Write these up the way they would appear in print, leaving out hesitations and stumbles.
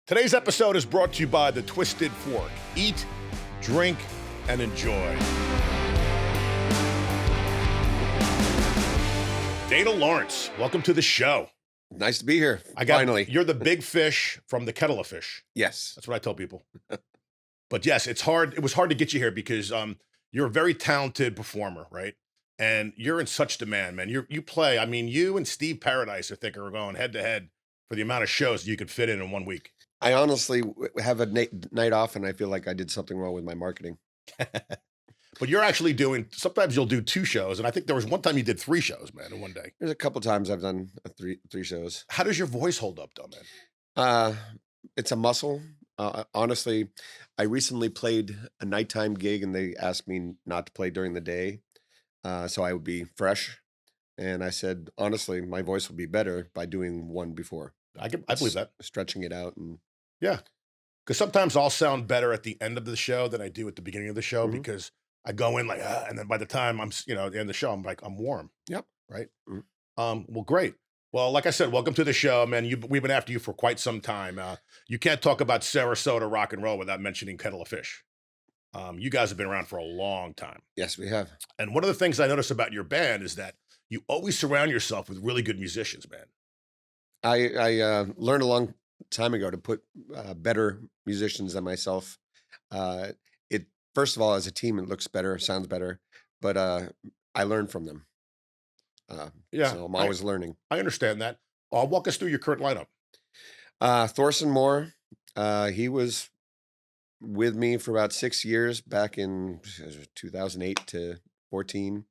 Today's episode is brought to you by the Twisted Fork. Eat, drink, and enjoy. Dana Lawrence, welcome to the show. Nice to be here. Finally. You're the big fish from the kettle of fish. Yes. That's what I tell people. But yes, it's hard. It was hard to get you here because you're a very talented performer, right? And you're in such demand, man. You play. I mean, you and Steve Paradise, I think, are going head to head for the amount of shows you could fit in 1 week. I honestly have a night off, and I feel like I did something wrong with my marketing. But you're actually doing. Sometimes you'll do 2 shows, and I think there was one time you did 3 shows, man, in one day. There's a couple times I've done three shows. How does your voice hold up, though, man? It's a muscle. Honestly, I recently played a nighttime gig, and they asked me not to play during the day, so I would be fresh. And I said, honestly, my voice will be better by doing one before. I believe that. Stretching it out. And yeah. Because sometimes I'll sound better at the end of the show than I do at the beginning of the show because I go in like, and then by the time I'm, at the end of the show, I'm like, I'm warm. Yep. Right. Well, great. Well, like I said, welcome to the show, man. We've been after you for quite some time. You can't talk about Sarasota rock and roll without mentioning Kettle of Fish. You guys have been around for a long time. Yes, we have. And one of the things I notice about your band is that you always surround yourself with really good musicians, man. I learned a long time ago to put better musicians than myself. It first of all, as a team, it looks better, sounds better, but I learn from them. So I'm always learning. I understand that. Walk us through your current lineup. Thorson Moore, he was with me for about 6 years back in 2008 to 14.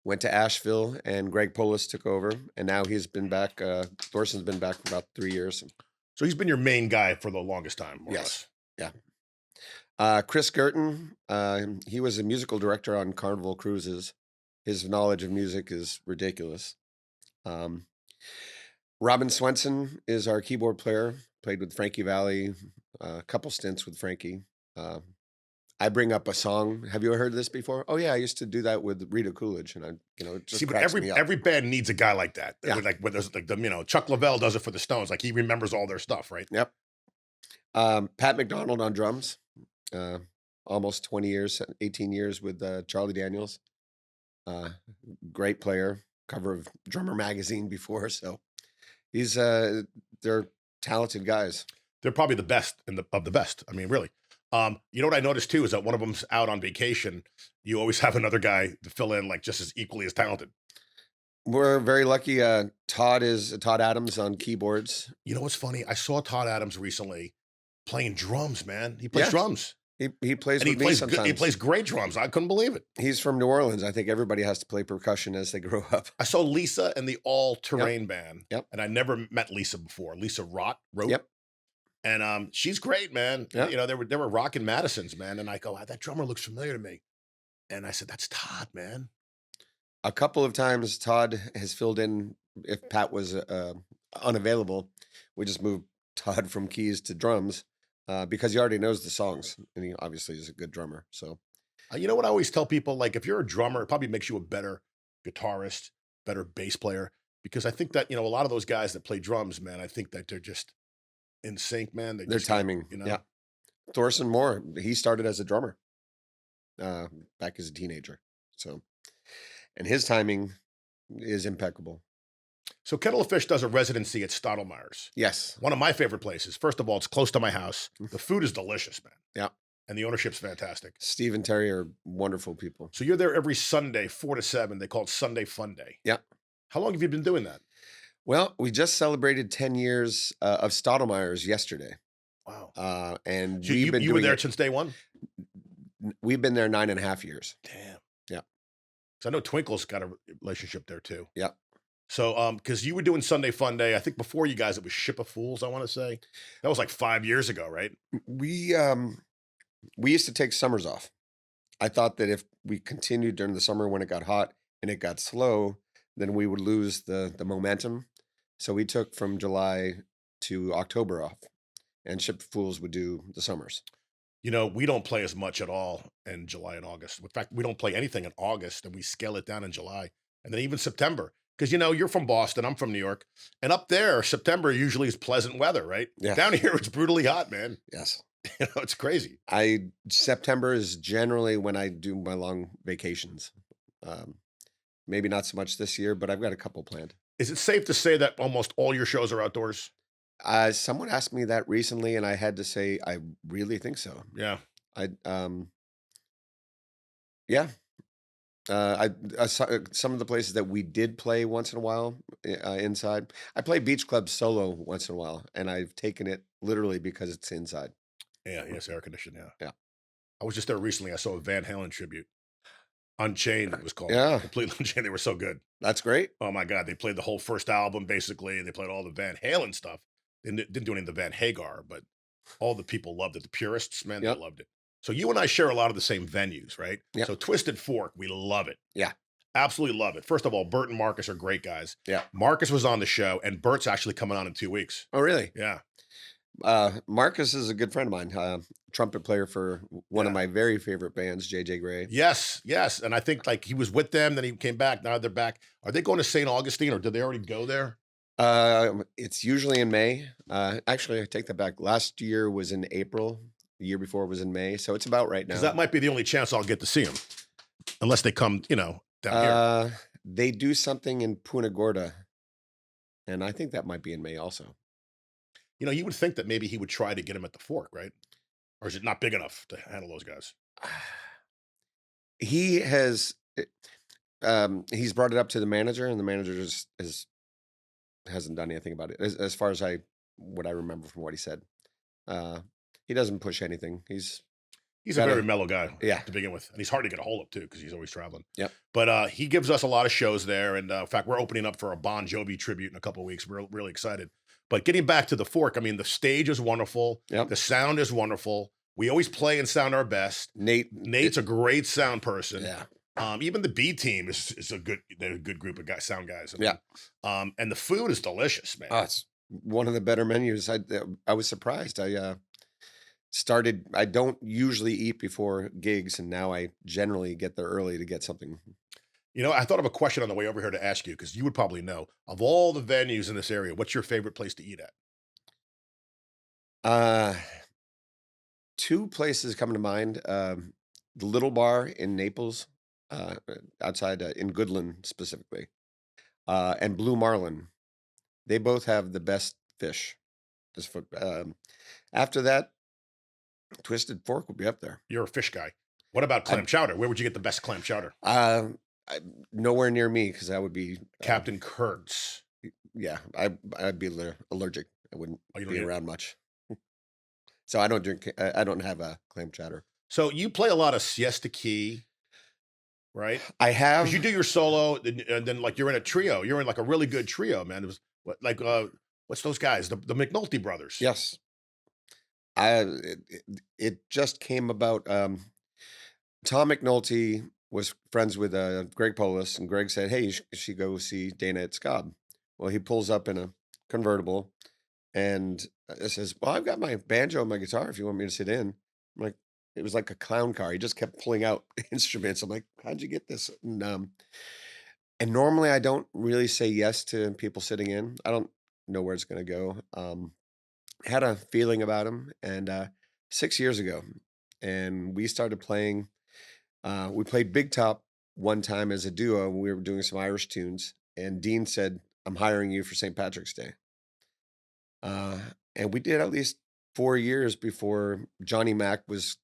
Went to Asheville, and Greg Polis took over, and now he's been back. Thorson's been back for about 3 years. So he's been your main guy for the longest time. More or less. Yeah. Chris Gerton, he was a musical director on Carnival Cruises. His knowledge of music is ridiculous. Robin Swenson is our keyboard player. Played with Frankie Valli, a couple stints with Frankie. I bring up a song. Have you ever heard this before? Oh yeah, I used to do that with Rita Coolidge, and it just cracks me up. Every band needs a guy like that. Yeah. Like Chuck Leavell does it for the Stones. Like he remembers all their stuff, right? Yep. Pat McDonald on drums. Almost 20 years, 18 years with Charlie Daniels. Great player. Cover of Drummer Magazine before, so they're talented guys. They're probably the best of the best. I mean, really. You know what I noticed too is that one of them's out on vacation. You always have another guy to fill in, like just as equally as talented. We're very lucky. Todd Adams on keyboards. You know what's funny? I saw Todd Adams recently playing drums. Man, he plays drums. He plays and with me sometimes. He plays great drums. I couldn't believe it. He's from New Orleans. I think everybody has to play percussion as they grow up. I saw Lisa and the All Terrain Band. Yep. And I never met Lisa before. Lisa wrote. Yep. And she's great, man. Yeah. They were rocking Madison's, man. And I go, that drummer looks familiar to me. And I said, that's Todd, man. A couple of times Todd has filled in if Pat was unavailable. We just moved Todd from keys to drums because he already knows the songs, and he obviously is a good drummer. So, you know what I always tell people? Like, if you're a drummer, it probably makes you a better guitarist, better bass player. Because I think that, a lot of those guys that play drums, man, I think that they're just in sync, man. Their timing, yeah. Thorson Moore, he started as a drummer back as a teenager. So, and his timing is impeccable. So Kettle of Fish does a residency at Stottlemeyer's. Yes. One of my favorite places. First of all, it's close to my house. The food is delicious, man. Yeah. And the ownership's fantastic. Steve and Terry are wonderful people. So you're there every Sunday, 4 to 7. They call it Sunday Fun Day. Yeah. How long have you been doing that? Well, we just celebrated 10 years of Stottlemeyer's yesterday. Wow. And so you were there since day one? We've been there 9.5 years. Damn. Yeah. So I know Twinkle's got a relationship there too. Yeah. So, because you were doing Sunday Fun Day, I think before you guys, it was Ship of Fools, I want to say. That was like 5 years ago, right? We used to take summers off. I thought that if we continued during the summer when it got hot and it got slow, then we would lose the momentum. So we took from July to October off, and Ship of Fools would do the summers. We don't play as much at all in July and August. In fact, we don't play anything in August, and we scale it down in July. And then even September, because you're from Boston, I'm from New York, and up there, September usually is pleasant weather, right? Yeah. Down here, it's brutally hot, man. Yes. It's crazy. I September is generally when I do my long vacations. Um, Maybe not so much this year, but I've got a couple planned. Is it safe to say that almost all your shows are outdoors? Someone asked me that recently, and I had to say I really think so. Yeah. I Yeah. Some of the places that we did play once in a while inside. I play beach club solo once in a while, and I've taken it literally because it's inside. Yeah, yes, air conditioned, yeah. Yeah. I was just there recently. I saw a Van Halen tribute. Unchained, it was called. Yeah, Completely Unchained. They were so good. that's great. Oh my god, they played the whole first album basically. They played all the Van Halen stuff. They didn't do any of the Van Hagar, but all the people loved it. The purists, man, they Yep. loved it. So you and I share a lot of the same venues, right? Yep. So Twisted Fork, we love it. Yeah. Absolutely love it. First of all, Bert and Marcus are great guys. Yeah. Marcus was on the show, and Bert's actually coming on in 2 weeks. Oh, really? Yeah. Marcus is a good friend of mine, trumpet player for one of Yeah. my very favorite bands, JJ Gray. Yes, yes. And I think like he was with them, then he came back. Now they're back. Are they going to St. Augustine or did they already go there? It's usually in May. Actually, I take that back. Last year was in April. The year before was in May, so it's about right Because now. that might be the only chance I'll get to see them, unless they come, down here. They do something in Punta Gorda, and I think that might be in May also. You would think that maybe he would try to get him at the Fork, right? Or is it not big enough to handle those guys? He has, he's brought it up to the manager, and the manager just hasn't done anything about it, as far as what I remember from what he said. Uh, he doesn't push anything. He's a Got very a mellow guy Yeah. to begin with, and he's hard to get a hold of too because he's always traveling. Yep. But he gives us a lot of shows there, and in fact, we're opening up for a Bon Jovi tribute in a couple of weeks. We're really excited. But getting back to the Fork, I mean, the stage is wonderful. Yep. The sound is wonderful. We always play and sound our best. Nate's a great sound person. Yeah. Even the B team is they're a good group of guys, sound guys. Yeah. And the food is delicious, man. Oh, it's one of the better menus. I was surprised. I don't usually eat before gigs, and now I generally get there early to get something. I thought of a question on the way over here to ask you because you would probably know. Of all the venues in this area, what's your favorite place to eat at? Uh, Two places come to mind. The Little Bar in Naples, outside in Goodland specifically, and Blue Marlin. They both have the best fish. After that, Twisted Fork will be up there. You're a fish guy. What about clam I'm chowder? Where would you get the best clam chowder? I, nowhere near me because that would be Captain Kurt's. yeah. I'd be allergic. I wouldn't Oh, you don't be eat it? around much. So I don't drink. I don't have a clam chowder. So you play a lot of siesta key, right? I have. Because you do your solo, and then like you're in a trio. You're in like a really good trio, man. It was what's those guys? The McNulty brothers. Yes. It just came about. Tom McNulty was friends with Greg Polis, and Greg said, "Hey, you should go see Dana at Scob." Well, he pulls up in a convertible, and says, "Well, I've got my banjo and my guitar. If you want me to sit in." I'm like, it was like a clown car. He just kept pulling out instruments. I'm like, "How'd you get this?" And normally I don't really say yes to people sitting in. I don't know where it's going to go. Had a feeling about him, and 6 years ago, and we started playing. We played Big Top one time as a duo. We were doing some Irish tunes, and Dean said, "I'm hiring you for St. Patrick's Day." And we did at least 4 years before Johnny Mac was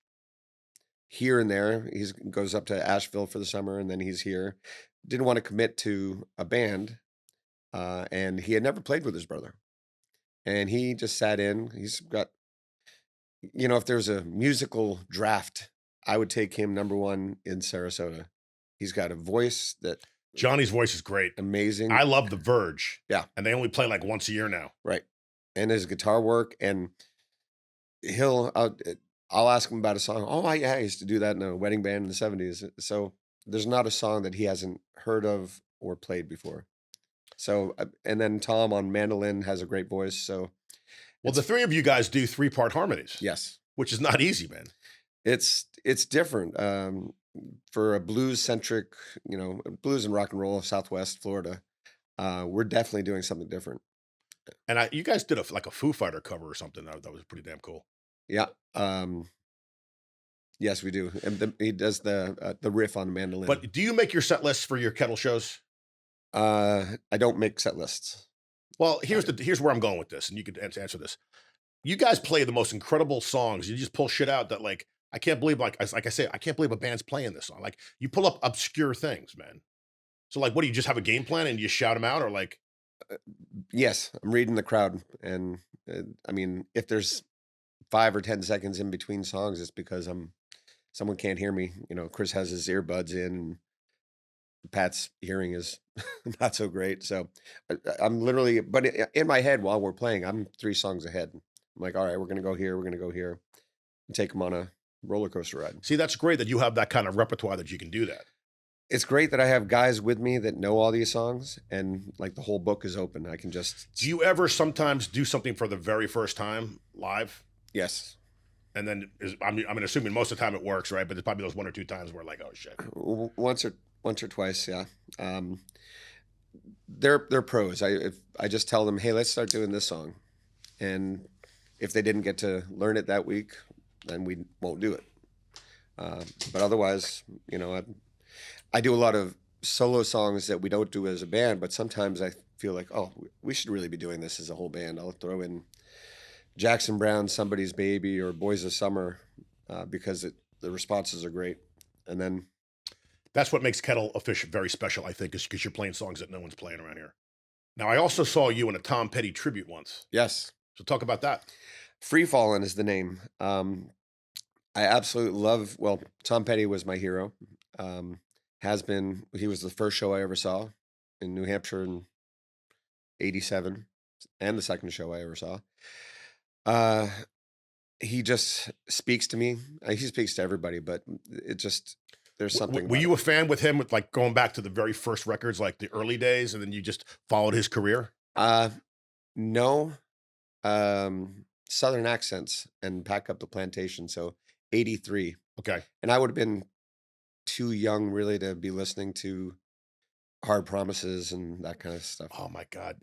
here and there. He goes up to Asheville for the summer, and then he's here. Didn't want to commit to a band, and he had never played with his brother. And he just sat in. He's got, if there's a musical draft, I would take him number one in Sarasota. He's got a voice that Johnny's voice is great. amazing. I love The Verge. Yeah. And they only play like once a year now. Right. And his guitar work, and I'll ask him about a song. Oh, yeah, I used to do that in a wedding band in the 70s. So there's not a song that he hasn't heard of or played before. So, and then Tom on mandolin has a great voice. So, Well, the three of you guys do 3-part harmonies. yes, Which is not easy, man. it's different. For a blues centric, blues and rock and roll of Southwest Florida. We're definitely doing something different. And you guys did like a Foo Fighter cover or something that was pretty damn cool. Yeah. Yes, we do. And he does the riff on mandolin. But do you make your set lists for your kettle shows? I don't make set lists. Well, I, here's where I'm going with this, and you could answer this. You guys play the most incredible songs. You just pull shit out that like I can't believe like I say I can't believe a band's playing this song. Like you pull up obscure things, man. So like, what do you just have a game plan and you shout them out, or like yes, I'm reading the crowd, and I mean, if there's 5 or 10 seconds in between songs, it's because someone can't hear me. Chris has his earbuds in, and Pat's hearing is not so great. So I'm literally, but in my head while we're playing, I'm 3 songs ahead. I'm like, all right, we're gonna go here, we're gonna go here, and take them on a roller coaster ride. see that's great that you have that kind of repertoire that you can do that. It's great that I have guys with me that know all these songs, and like the whole book is open. I can just, Do you ever sometimes do something for the very first time live? yes, And then I'm assuming most of the time it works, right? But there's probably those one or two times where like, oh shit. once or twice, yeah. Um, they're pros. I just tell them, hey, let's start doing this song, and if they didn't get to learn it that week, then we won't do it. Uh, but otherwise, I do a lot of solo songs that we don't do as a band, but sometimes I feel like, oh, we should really be doing this as a whole band. I'll throw in Jackson Brown's "Somebody's Baby" or "Boys of Summer" because the responses are great. And then, That's what makes Kettle a Fish very special, I think, is because you're playing songs that no one's playing around here. Now, I also saw you in a Tom Petty tribute once. yes, So talk about that. "Free Fallin'" is the name. I absolutely love. Well, Tom Petty was my hero. Um, has been. He was the first show I ever saw in New Hampshire in '87, and the second show I ever saw. Uh, he just speaks to me. He speaks to everybody, but it just there's something Were about you it. a fan with him with like going back to the very first records, like the early days, and then you just followed his career? Uh, no, Southern accents and Pack Up the Plantation. So '83, Okay. and I would have been too young really to be listening to Hard Promises and that kind of stuff. Oh my God.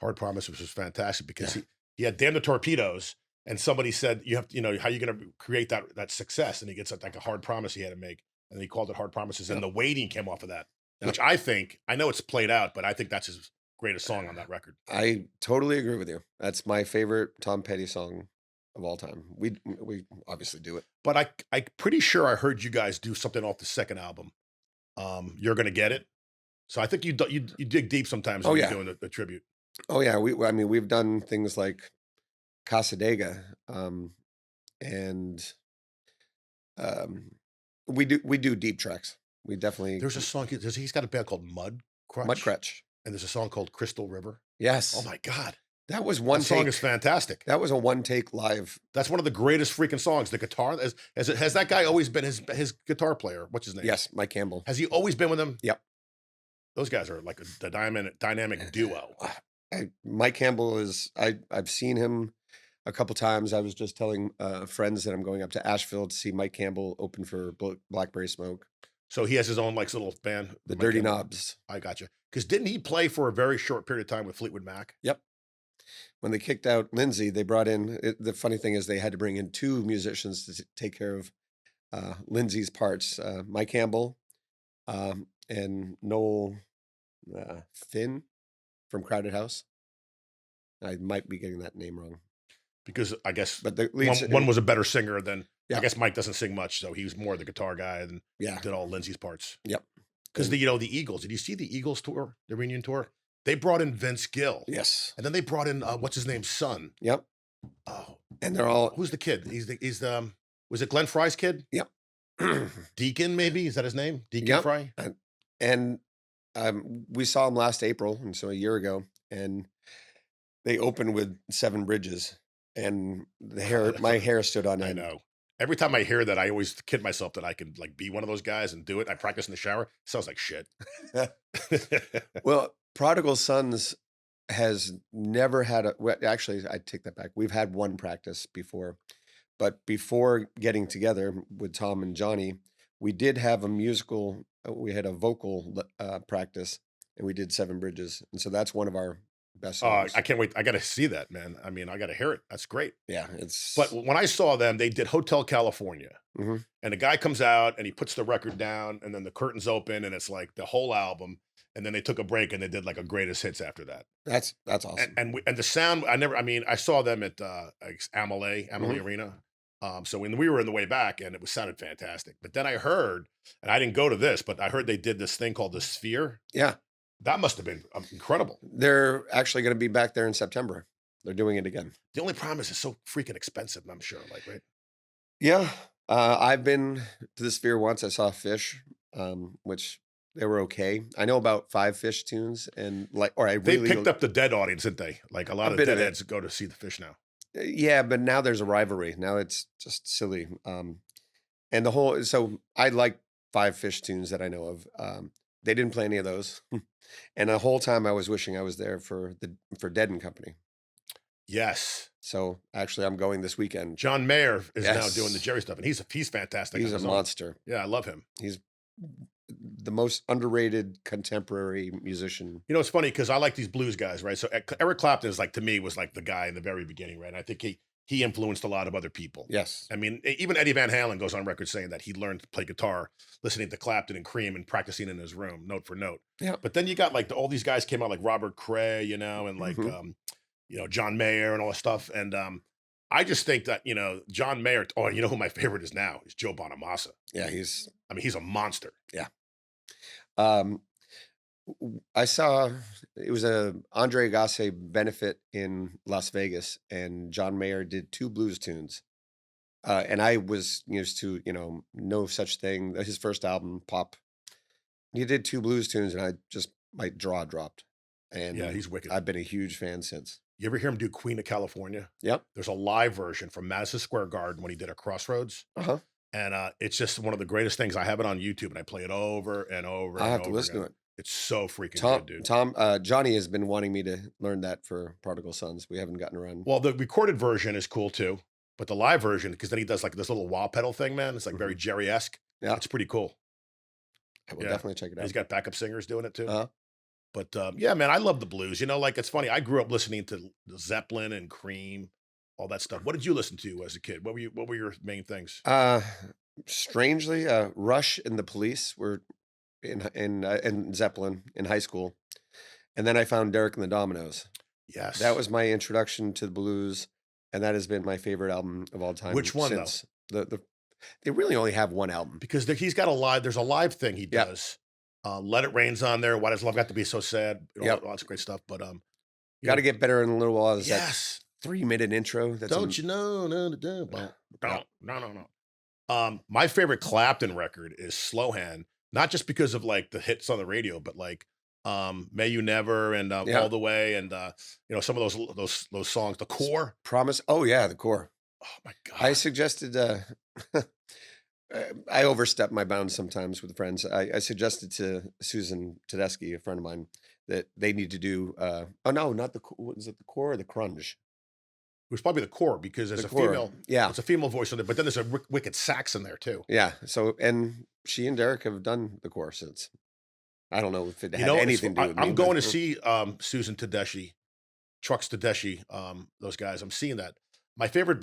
Hard Promise was just fantastic because Yeah, he had Damn the Torpedoes, and somebody said you have to, how you gonna create that success? And he gets like a hard promise he had to make. And he called it Hard Promises, and yep, the waiting came off of that, yep. which I know it's played out, but I think that's his greatest song on that record. I totally agree with you. That's my favorite Tom Petty song of all time. We obviously do it. But I'm pretty sure I heard you guys do something off the second album. You're gonna get it. So I think you dig deep sometimes Oh when you're yeah, doing the tribute. oh yeah. I mean, we've done things like Casadega, and um, we do deep tracks. We definitely There's a song he's got a band called Mud Crutch, Mudcrutch. and there's a song called Crystal River. Oh Yes, my God, that was that one song take. is fantastic. That was a one take live. That's one of the greatest freaking songs. The guitar has that guy always been his guitar player? What's his name? Yes, Mike Campbell. Has he always been with him? Yep. Those guys are like a dynamic duo. Mike Campbell is. I've seen him a couple times. I was just telling friends that I'm going up to Asheville to see Mike Campbell open for Blackberry Smoke, So he has his own like little band, the Mike Dirty Campbell. Knobs. I got you. Because didn't he play for a very short period of time with Fleetwood Mac? Yep. When they kicked out Lindsay, they brought in. The funny thing is, they had to bring in 2 musicians to take care of Lindsay's parts. Mike Campbell and Noel Finn from Crowded House. I might be getting that name wrong, Because I guess but the lead. one was a better singer than I Yeah, guess Mike doesn't sing much, so he was more the guitar guy and yeah, did all Lindsay's parts. yep, Because and the Eagles, did you see the Eagles tour, the reunion tour? They brought in Vince Gill, yes, and then they brought in what's his name's son. yep, Oh, and they're all. who's the kid? He's was it Glenn Fry's kid? Yep. Deacon, maybe is that his name? Deacon Yep. Fry. And we saw them last April, and so a year ago, and they opened with Seven Bridges, and my hair stood on I end. know. Every time I hear that, I always kid myself that I can like be one of those guys and do it. I practice in the shower. It sounds like shit. Well, Prodigal Sons has never had a. Well, actually, I take that back. We've had one practice before, but before getting together with Tom and Johnny, we did have a musical. We had a vocal practice, and we did Seven Bridges, and so that's one of our best songs. I can't wait. I gotta see that, man. I mean, I gotta hear it. That's great. Yeah, But it's when I saw them, they did Hotel California, mhm. and the guy comes out and he puts the record down, and then the curtains open, and it's like the whole album. And then they took a break and they did like a greatest hits after that. That's And awesome. and, we, and the sound, I mean, I saw them at Amalie Mhm. Arena. So when we were in the way back, and it was sounded fantastic. But then I heard, and I didn't go to this, but I heard they did this thing called the Sphere. Yeah, That must have been incredible. they're actually gonna be back there in September. They're doing it again. The only problem is it's so freaking expensive. I'm sure, like, right? Yeah, I've been to the Sphere once. I saw Fish, which they were okay. I know about 5 Fish tunes, and like, or I They really picked up the dead audience, didn't they? Like a a lot of bit of it. deadheads go to see the Fish now. Yeah, but now there's a rivalry. Now it's just silly. And the whole so I like 5 Fish tunes that I know of. They didn't play any of those, and the whole time I was wishing I was there for Dead and Company. Yes, So actually, I'm going this weekend. John Mayer is now doing the Yes, Jerry stuff, and he's fantastic on he's a his own. monster. Yeah, I love him. He's the most underrated contemporary musician. You know, it's funny because I like these blues guys, right? So Eric Clapton is like to me was like the guy in the very beginning, right? And I think he influenced a lot of other people. Yes. I mean, even Eddie Van Halen goes on record saying that he learned to play guitar listening to Clapton and Cream and practicing in his room, note for note. Yeah. But then you got like all these guys came out like Robert Cray, and like Mhm. John Mayer and all that stuff. And I just think that John Mayer. Oh, you know who my favorite is now is Joe Bonamassa. Yeah, he's I mean, he's a monster. yeah. Um, I saw it was a Andre Agassi benefit in Las Vegas, and John Mayer did 2 blues tunes. And I was used to, no such thing. His first album, Pop, he did 2 blues tunes, and I just my jaw dropped. Yeah, And he's wicked. I've been a huge fan since. You ever hear him do Queen of California? Yep. There's a live version from Madison Square Garden when he did a Crossroads, Uh-huh. and it's just one of the greatest things. I have it on YouTube, and I play it over and over I and have to over listen to again. it. It's so freaking Tom good, dude. Tom Johnny has been wanting me to learn that for Prodigal Sons. We haven't gotten around. Well, the recorded version is cool too, but the live version, because then he does like this little wah pedal thing, man. It's like very Mhm. Jerry-esque. Yeah, It's pretty cool. I will Yeah, definitely check it and he's out. got backup singers doing it too. Uh-huh. But yeah, man, I love the blues. Like it's funny. I grew up listening to Zeppelin and Cream, all that stuff. What did you listen to as a kid? What were your main things? Uh, Strangely, Rush and the Police were in Zeppelin in high school, and then I found Derek and the Dominoes. That Yes. was my introduction to the blues, and that has been my favorite album of all time Which one though? since they really only have one album. Because he's got a live. There's a live thing he Yeah. does. Let It Rain's on there. Why does love got to be so sad? Yep. All that great stuff. But you Got to know, get better in a little while. Is that yes. 3-minute intro? That's Don't you know? No, no, no, yeah, no, no, no, no. My favorite Clapton record is Slow Hand, not just because of like the hits on the radio, but like May You Never and yeah. All the Way and some of those songs. The Core. Promise. Oh yeah, the core. Oh my I God. suggested. I overstep my bounds sometimes with friends. I suggested to Susan Tedeschi, a friend of mine, that they need to do. Oh no, not the. What is it? The core or the crunge? It was probably the Core because The core. Yeah, it's a female voice on it, but then there's a wicked sax in there too. yeah. So and she and Derek have done the core since. I don't know if it You had know, anything to do with me, I'm going but to see Susan Tedeschi, Trucks Tedeschi, those guys. I'm seeing that. My favorite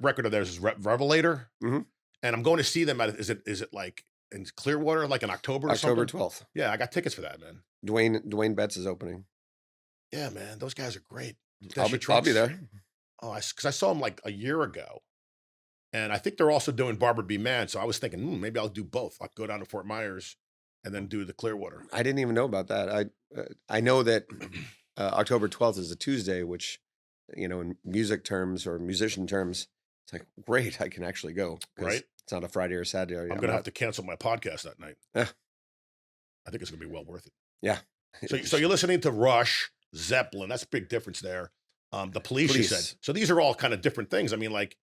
record of theirs is Revelator, mhm. and I'm going to see them at is it like in Clearwater, like in October or October something? 12th. Yeah, I got tickets for that, man. Dwayne Betts is opening. Yeah, man, those guys are great. I'll Tedeschi be Trucks. there. Oh, because I saw them like a year ago, and I think they're also doing Barbara B. Man. So I was thinking, maybe I'll do both. I'll go down to Fort Myers and then do the Clearwater. I didn't even know about that. I know that October 12th is a Tuesday, which in music terms or musician terms, it's like great. I can actually go because Right? it's not a Friday or Saturday. I'm I'm gonna have not. to cancel my podcast that night. Eh, I think it's gonna be well worth it. yeah. So you're listening to Rush, Zeppelin. That's a big difference there. The Police, you said. Police. So these are all kind of different things. I mean, like,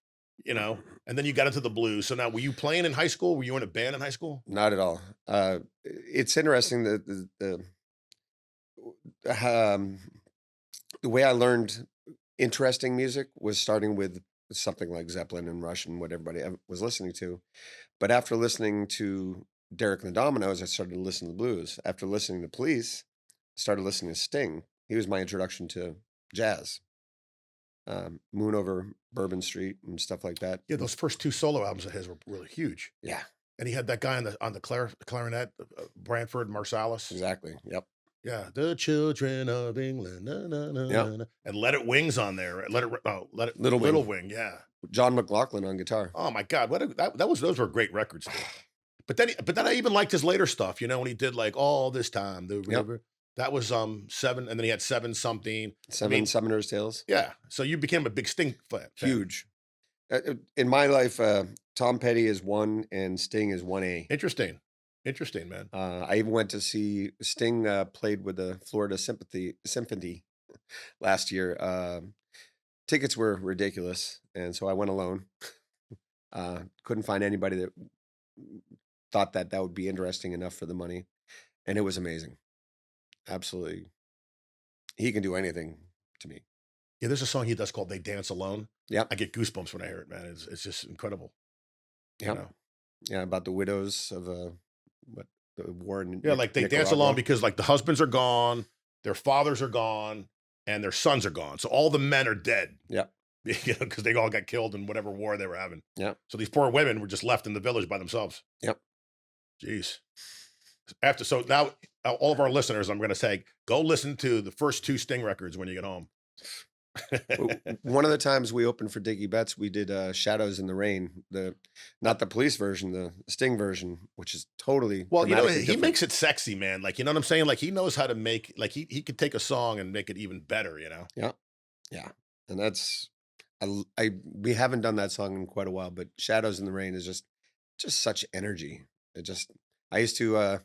and then you got into the blues. So now, were you playing in high school? Were you in a band in high school? Not at all. It's interesting that um, the way I learned interesting music was starting with something like Zeppelin and Rush and what everybody was listening to. But after listening to Derek and the Dominoes, I started to listen to the blues. After listening to Police, started listening to Sting. He was my introduction to jazz, Moon Over Bourbon Street and stuff like that. Yeah, those first 2 solo albums of his were really huge. Yeah, And he had that guy on the clarinet, Branford Marsalis. exactly. Yep. Yeah, "The Children of England, na, na, na, Yep. na, na," and Let It Wing's on there. Let It Little Little Wing, Wing, yeah. John McLaughlin on guitar. Oh my god, what a that was those were great records too. But then I even liked his later stuff, when he did, like, All This Time, the Yep. river. That was, 7, and then he had 7 something. I Seven mean, Summoner's Tales. yeah, so you became a big Sting fan. Huge. In my life, Tom Petty is one and Sting is 1A. Interesting. Interesting, man. I even went to see Sting played with the Florida Sympathy Symphony last year. Tickets were ridiculous, and so I went alone. Couldn't find anybody that thought that that would be interesting enough for the money, and it was amazing. Absolutely, he can do anything to me. Yeah, there's a song he does called "They Dance Alone." Yep, I get goosebumps when I hear it, man. It's just incredible, you yep, know? yeah. About the widows of what the war in Yeah, like, they dance alone Nicaragua. because, like, the husbands are gone, their fathers are gone, and their sons are gone, so all the men are dead, Yep, because they all got killed in whatever war they were having. yep, So these poor women were just left in the village by themselves. yep. Jeez. So now, all of our listeners, I'm gonna say, go listen to the first 2 Sting records when you get home. One of the times we opened for Dickie Betts, we did "Shadows in the Rain," the not the Police version, the Sting version, which is totally Well, dramatically he different. makes it sexy, man, like, you know what I'm saying? Like, he knows how to make like, he could take a song and make it even better, you know? Yeah, yeah, and that's we haven't done that song in quite a while, but "Shadows in the Rain" is just such energy. It just I used to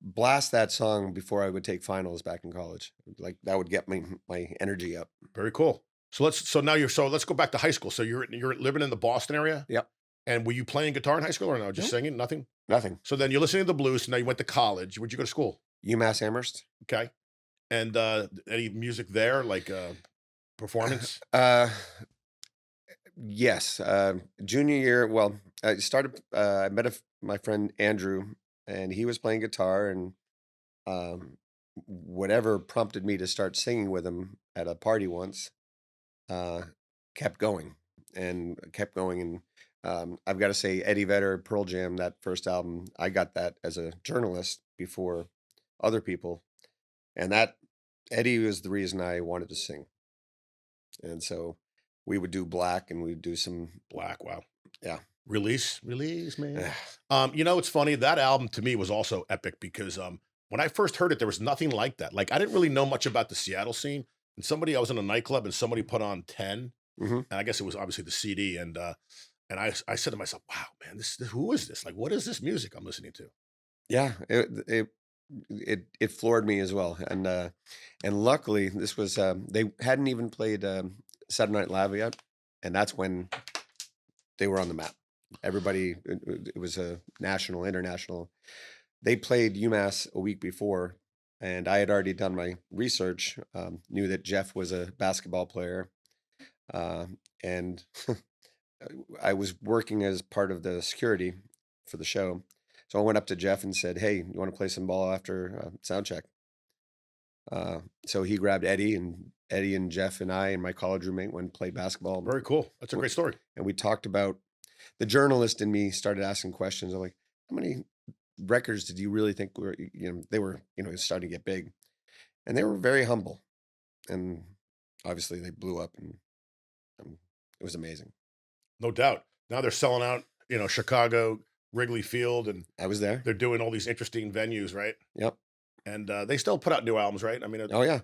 blast that song before I would take finals back in college. Like that would get my energy up. Very cool. So let's go back to high school. So you're living in the Boston area? Yep. And were you playing guitar in high school or no? Just Nope. singing? Nothing? Nothing. So then you're listening to the blues, so now you went to college. Where'd you go to school? UMass Amherst. Okay. And, any music there, like, performance? Uh, yes. Junior year. Well, I started. I met my friend Andrew, and he was playing guitar, and um, whatever prompted me to start singing with him at a party once uh, kept going and kept going. And I've got to say, Eddie Vedder, Pearl Jam, that first album, I got that as a journalist before other people, and that Eddie was the reason I wanted to sing. And so we would do Black, and we'd do some, Black, wow. yeah. Release me. It's funny, that album to me was also epic because, when I first heard it, there was nothing like that. Like, I didn't really know much about the Seattle scene, and I was in a nightclub and somebody put on 10, Hmm. and I guess it was obviously the CD, and I said to myself, "Wow, man, this who is this? Like, what is this music I'm listening to?" Yeah, it floored me as well, and luckily this was they hadn't even played Saturday Night Live yet, and that's when they were on the map. Everybody, it was a national, international. They played UMass a week before, and I had already done my research. Knew that Jeff was a basketball player, and I was working as part of the security for the show. So I went up to Jeff and said, "Hey, you want to play some ball after sound check?" So he grabbed Eddie, and Eddie and Jeff and I and my college roommate went and played basketball. Very cool. That's a W- great story. And we talked about the journalist in me started asking questions. I'm like, "How many records did you really think were, they were, starting to get big?" And they were very humble. And obviously they blew up, and um, it was amazing. No doubt. Now they're selling out, Chicago, Wrigley Field, and I was there. they're doing all these interesting venues, right? Yep. And, they still put out new albums, right? I mean, Oh yeah.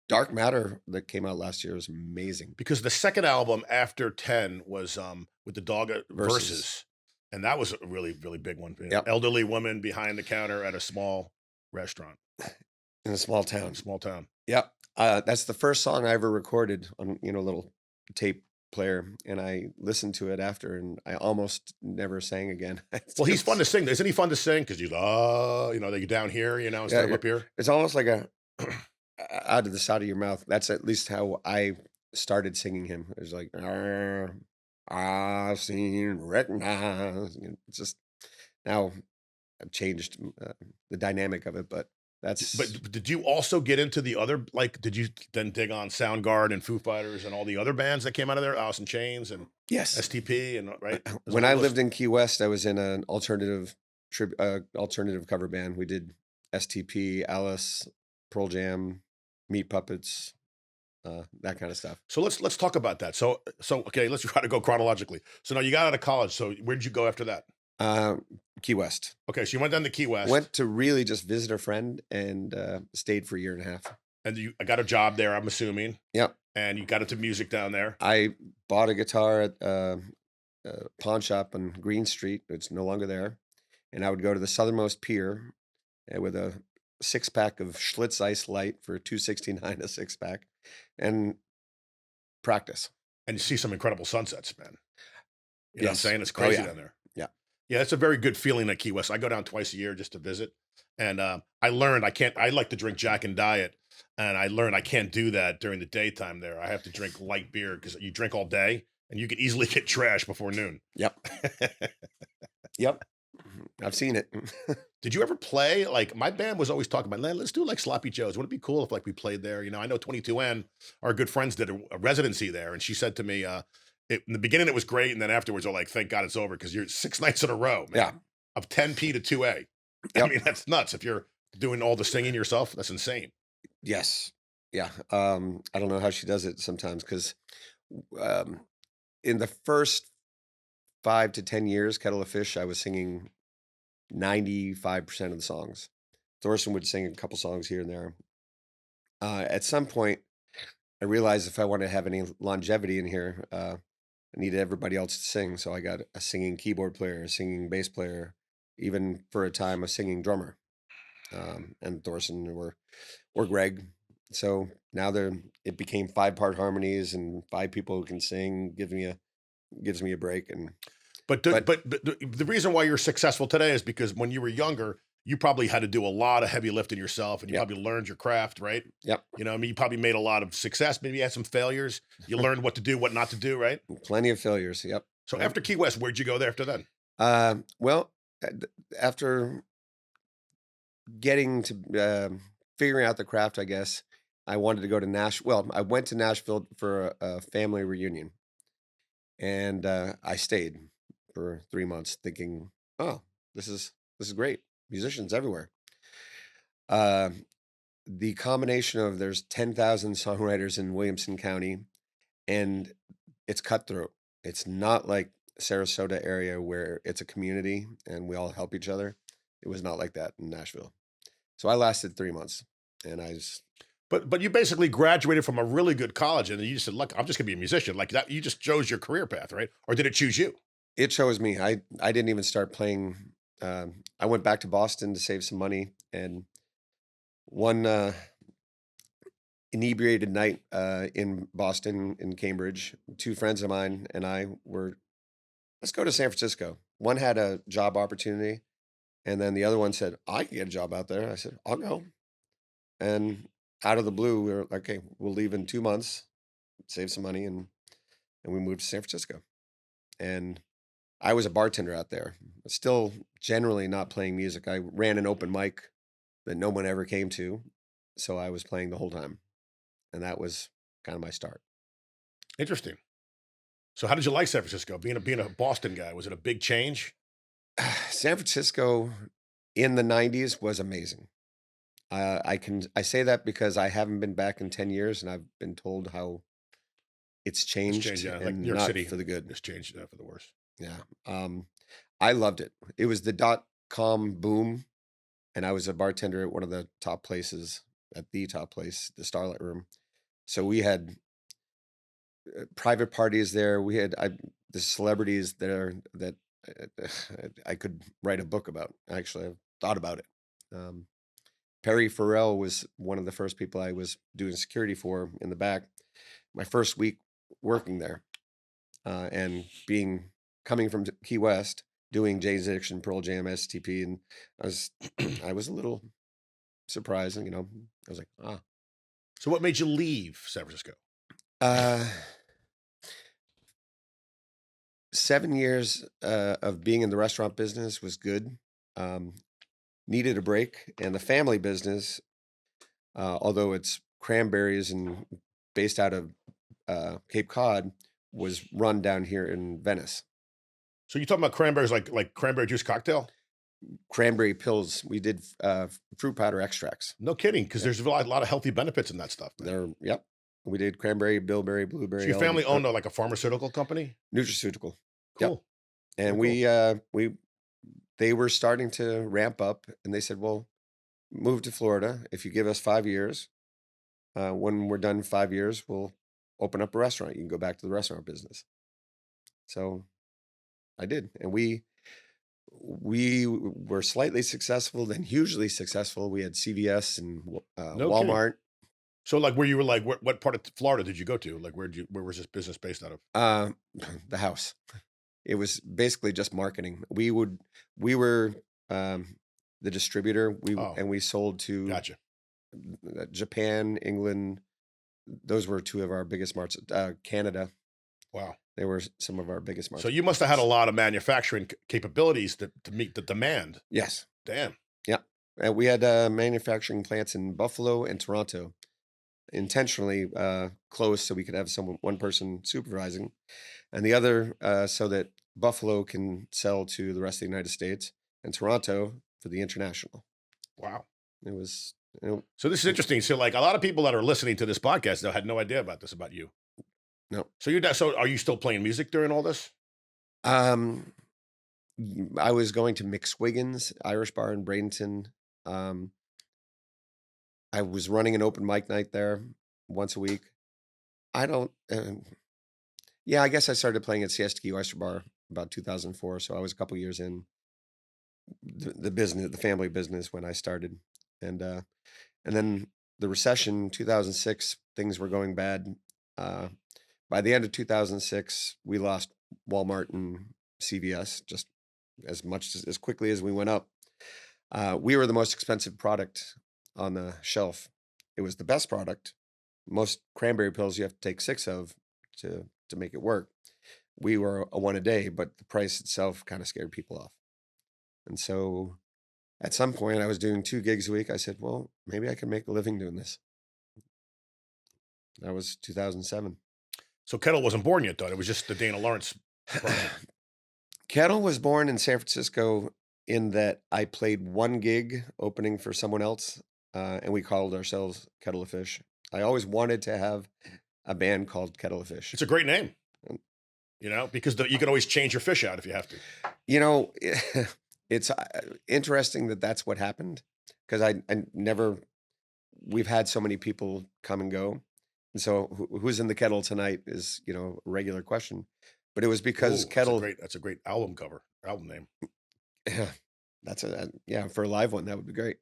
Dark Matter that came out last year was amazing. because the second album after 10 was, with the Dog Versus. Versus, and that was a really, really big one. Yep. Elderly woman behind the counter at a small restaurant In a small in a town. small town. Yep. That's the first song I ever recorded on, a little tape player, and I listened to it after, and I almost never sang again. Well, he's fun to sing. Isn't he fun to sing? Because he's, they're down here, instead of Yeah, up here. it's almost like a out of the side of your mouth. That's at least how I started singing him. It was like, "Arr, I've seen, recognize." It's just now I've changed the dynamic of it, but That's But did you also get into the other like, did you then dig on Soundgarden and Foo Fighters and all the other bands that came out of there, Alice in Chains and yes. STP and right? There's a When I whole lived list. in Key West, I was in an alternative cover band. We did STP, Alice, Pearl Jam, Meat Puppets, that kind of stuff. So let's talk about that. So okay, let's try to go chronologically. So now you got out of college. So where did you go after that? Uh, Key West. Okay, so you went down to Key West Went to really just visit a friend and stayed for a year and a half. and you got a job there, I'm assuming, Yep. and you got into music down there. I bought a guitar at a pawn shop on Green Street. It's no longer there. And I would go to the southernmost pier with a 6 pack of Schlitz Ice Light for 269 a 6 pack and practice. And you see some incredible sunsets, man. You know what I'm Yes. saying? It's Oh crazy yeah. down there. Yeah. Yeah, it's a very good feeling at Key West. I go down twice a year just to visit, and I learned I can't. I like to drink Jack and Diet, and I learned I can't do that during the daytime there. I have to drink light beer because you drink all day, and you can easily get trash before noon. Yep. Yep. I've seen it. Did you ever play? Like my band was always talking about, let's do like Sloppy Joe's. Wouldn't it be cool if like we played there? You know, I know 22N, our good friends did a residency there, and she said to me, in the beginning it was great, and then afterwards they're like, thank God it's over because you're 6 nights in a row, Yeah. man, of 10p to 2a. I Yep. mean, that's nuts. If you're doing all the singing yourself, that's insane. Yes. Yeah. I don't know how she does it sometimes because um, in the first 5 to 10 years, Kettle of Fish, I was singing 95% of the songs. Thorson would sing a couple songs here and there. At some point, I realized if I wanted to have any longevity in here, I needed everybody else to sing. So I got a singing keyboard player, a singing bass player, even for a time, a singing drummer. And Thorson or Greg. So now it became 5 part harmonies and 5 people who can sing. Gives me a break. And But but the reason why you're successful today is because when you were younger, you probably had to do a lot of heavy lifting yourself, and you yep, probably learned your craft, right? yep, You know, I mean, you probably made a lot of success. Maybe you had some failures. You learned what to do, what not to do, right? plenty of failures. Yep. So Yep. after Key West, where'd you go there after then? Well, after getting to figuring out the craft, I guess I wanted to go to Nashville. Well, I went to Nashville for a family reunion, and I stayed for 3 months, thinking, "Oh, this is great. Musicians everywhere." Uh, the combination of there's 10,000 songwriters in Williamson County, and it's cutthroat. It's not like Sarasota area where it's a community and we all help each other. It was not like that in Nashville. So I lasted 3 months, and I just But you basically graduated from a really good college, and then you just said, "Look, I'm just gonna be a musician." Like that, you just chose your career path, right? Or did it choose you? it chose me. I didn't even start playing. I went back to Boston to save some money, and one inebriated night in Boston, in Cambridge, 2 friends of mine and I were, let's go to San Francisco. One had a job opportunity, and then the other one said, I can get a job out there. I said, I'll go. And out of the blue, we were like, okay, we'll leave in 2 months, save some money, and we moved to San Francisco. And I was a bartender out there, still generally not playing music. I ran an open mic that no one ever came to, so I was playing the whole time, and that was kind of my start. Interesting. So how did you like San Francisco? Being a Boston guy, was it a big change? San Francisco in the '90s was amazing. I say that because I haven't been back in 10 years, and I've been told how it's It's changed, changed yeah. Like New and York not City for the good. has changed for the worse. Yeah. I loved it. It was the .com boom, and I was a bartender at one of the top places, at the top place, the Starlight Room. So we had private parties there. We had the celebrities there that I could write a book about. Actually, I've thought about it. Um, Perry Farrell was one of the first people I was doing security for in the back. My first week working there, and being coming from Key West, doing Jay's Addiction, Pearl Jam, STP, and I was I was a little surprised. And, I was like, ah, So what made you leave San Francisco? uh, 7 years of being in the restaurant business was good. Um, needed a break, and the family business, although it's cranberries and based out of Cape Cod, was run down here in Venice. So you talking about cranberries like cranberry juice cocktail? Cranberry pills. We did fruit powder extracts. No kidding, because Yep. there's a lot of healthy benefits in that stuff, man. They're yep. We did cranberry, bilberry, So blueberry, your all the family owned like a pharmaceutical company? nutraceutical. Yep. Cool. And Very cool. we they were starting to ramp up, and they said, "Well, move to Florida if you give us 5 years. When we're done 5 years, we'll open up a restaurant. You can go back to the restaurant business." So I did, and we were slightly successful, then hugely successful. We had CVS and No kidding. Walmart. So, like, where you were like, what part of Florida did you go to? Like, where was this business based out of? Uh, the house. It was basically just marketing. We were um, the distributor. Oh, We sold to gotcha. Japan, England. Those were two of our biggest markets. Canada. Wow. They were some of our biggest So markets. you must have had a lot of manufacturing capabilities to meet the demand. Yes. Damn. Yeah. We had manufacturing plants in Buffalo and Toronto, intentionally close so we could have one person supervising, and the other so that Buffalo can sell to the rest of the United States, and Toronto for the international. Wow. It was, you So this is know, interesting. So, like, a lot of people that are listening to this podcast though had no idea about this about you. no. So are you still playing music during all this? Um, I was going to McSwiggin's Irish Bar in Bradenton. Um, I was running an open mic night there once a week. I don't. Yeah, I guess I started playing at Siesta Oyster Bar about 2004, so I was a couple years in the business, the family business when I started, and uh, and then the recession, 2006, things were going bad. Uh, by the end of 2006, we lost Walmart and CVS just as quickly as we went up. We were the most expensive product on the shelf. It was the best product. Most cranberry pills you have to take six of to make it work. We were a one a day, but the price itself kind of scared people off. And so at some point, I was doing 2 gigs a week. I said, well, maybe I can make a living doing this. That was 2007. So Kettle wasn't born yet, though. It was just the Dana Lawrence project. Kettle was born in San Francisco in that I played one gig opening for someone else, and we called ourselves Kettle of Fish. I always wanted to have a band called Kettle of Fish. It's a great name, Um, because you can always change your fish out if you have to. You know, it's interesting that that's what happened because I never, we've had so many people come and go. And so who's in the kettle tonight is, a regular question. But it was because Oh, Kettle, that's a great album cover, album name. yeah, yeah, for a live one, that would be great.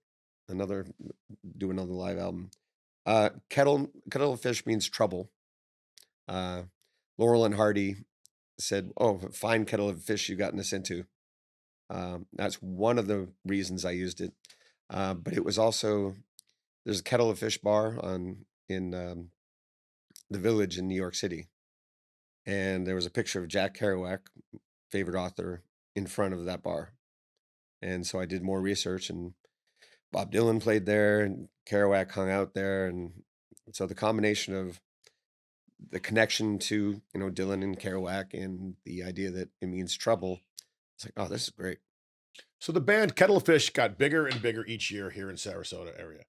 Another, do another live album. Kettle of Fish means trouble. Uh, Laurel and Hardy said, "Oh, fine kettle of fish you gotten us into." That's one of the reasons I used it. But it was also there's a kettle of fish bar on in the Village in New York City, and there was a picture of Jack Kerouac, favorite author, in front of that bar. And so I did more research, and Bob Dylan played there, and Kerouac hung out there, and so the combination of the connection to Dylan and Kerouac, and the idea that it means trouble, it's like, oh, this is great. So the band Kettlefish got bigger and bigger each year here in Sarasota area.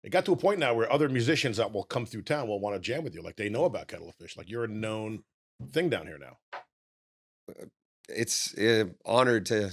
It got to a point now where other musicians that will come through town will want to jam with you. Like they know about Kettlefish. Like you're a known thing down here now. It's honored to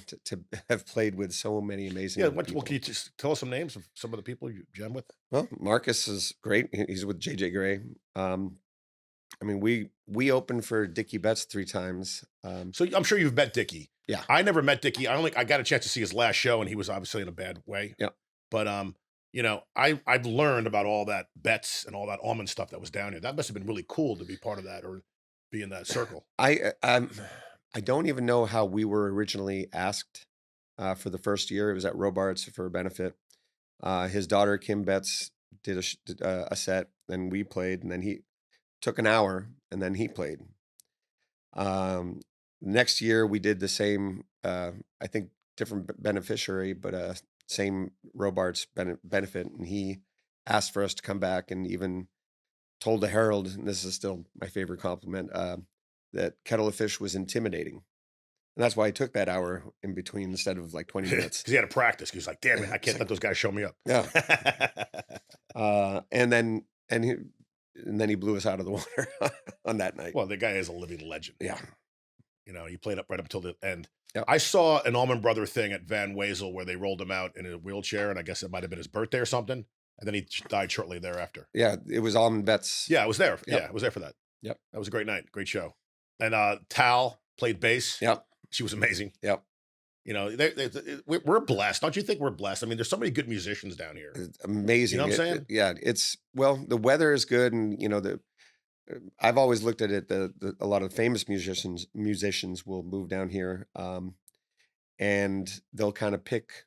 have played with so many Yeah. amazing Well, people. can you just tell us some names of some of the people you jam with? Well, Marcus is great. He's with JJ Gray. I mean, we opened for Dickie Betts 3 times. So I'm sure you've met Dickie. Yeah, I never met Dickie. I got a chance to see his last show, and he was obviously in a bad way. yeah. But I've learned about all that bets and all that almond stuff that was down here. That must have been really cool to be part of that or be in that circle. I don't even know how we were originally asked for the first year. It was at Robarts for a benefit. His daughter Kim Betts did a set, then we played, and then he took an hour, and then he played. Um, Next year we did the same. I think different beneficiary, but same Robarts benefit, and he asked for us to come back, and even told the Herald, and this is still my favorite compliment, that Kettle of Fish was intimidating. And that's why I took that hour in between instead of like 20 Because minutes. he had to practice. He was like, "Damn it, I It's can't like, let those guys show me up." yeah. And then and then he blew us out of the water on that night. Well, the guy is a living legend. Yeah. You know, he played up right up until the end. Yep. I saw an Allman Brother thing at Van Wezel where they rolled him out in a wheelchair, and I guess it might have been his birthday or something, and then he died shortly thereafter. Yeah. It was Almond Betts. Yeah, I was there. Yep. Yeah, I was there for that. Yep. That was a great night, great show. And Tal played bass. Yep. She was amazing. Yep. You know, we're blessed. Don't you think we're blessed? I mean, there's so many good musicians down here. It's amazing. You know what I'm saying? Yeah. It's, well, the weather is good. And, I've always looked at it, a lot of famous musicians will move down here. And they'll kind of pick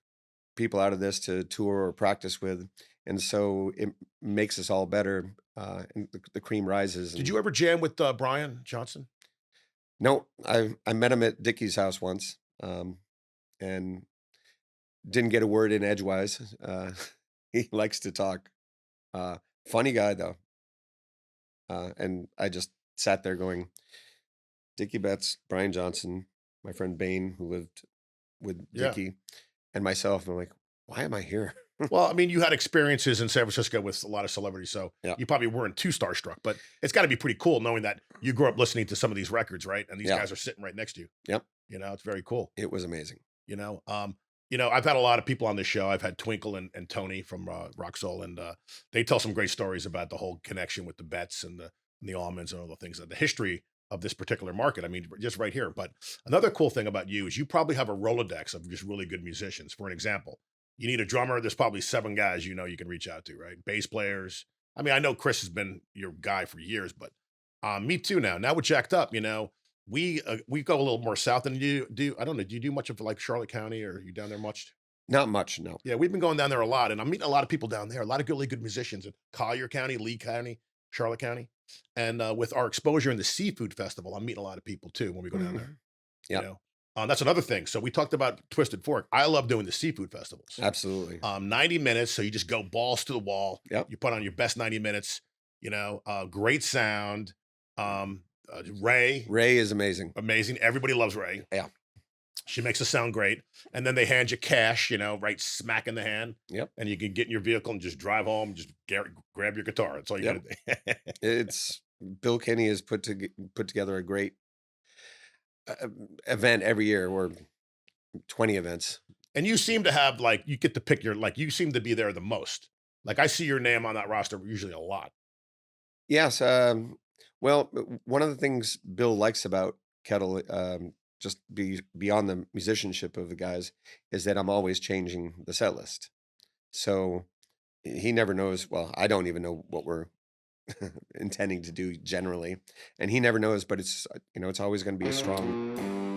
people out of this to tour or practice with. And so it makes us all better. And the cream rises. Did And you ever jam with Brian Johnson? no, I met him at Dickie's house once, and didn't get a word in edgewise. He likes to talk. Funny guy though. And I just sat there going, Dickie Betts, Brian Johnson, my friend Bain, who lived with Yeah. Dickie, and myself. And I'm like, why am I here? Well, I mean, you had experiences in San Francisco with a lot of celebrities, so Yeah. you probably weren't too starstruck. But it's got to be pretty cool knowing that you grew up listening to some of these records, right? And these Yeah. guys are sitting right next to you. Yep. You know, it's very cool. It was amazing. I've had a lot of people on this show. I've had Twinkle and Tony from Rock Soul, and they tell some great stories about the whole connection with the Bets and the Almonds and all the things, the history of this particular market. I mean, just right here. But another cool thing about you is you probably have a Rolodex of just really good musicians. For an example, you need a drummer. There's probably 7 guys you can reach out to, right? Bass players. I mean, I know Chris has been your guy for years, but me too now. Now we're jacked up, we go a little more south than you do. I don't know. Do you do much of like Charlotte County, or are you down there much? Not much, no. Yeah, we've been going down there a lot, and I'm meeting a lot of people down there. A lot of really good musicians in Collier County, Lee County, Charlotte County, and with our exposure in the seafood festival, I'm meeting a lot of people too when we go down there. Yeah, You know, that's another thing. So we talked about Twisted Fork. I love doing the seafood festivals. absolutely. 90 minutes, so you just go balls to the wall. Yep. You put on your best 90 minutes. Great sound. Ray, Ray is amazing. amazing. Everybody loves Ray. Yeah. She makes it sound great. And then they hand you cash, right smack in the hand. Yep. And you can get in your vehicle and just drive home, just grab your guitar. That's all you Yep. gotta do. It's Bill Kinney has put together a great event every year, or 20 events. And you seem to have you get to pick you seem to be there the most. Like I see your name on that roster usually a lot. Yes. Well, one of the things Bill likes about Kettle, just beyond the musicianship of the guys, is that I'm always changing the set list. So he never knows. Well, I don't even know what we're intending to do generally, and he never knows. But it's always going to be a strong.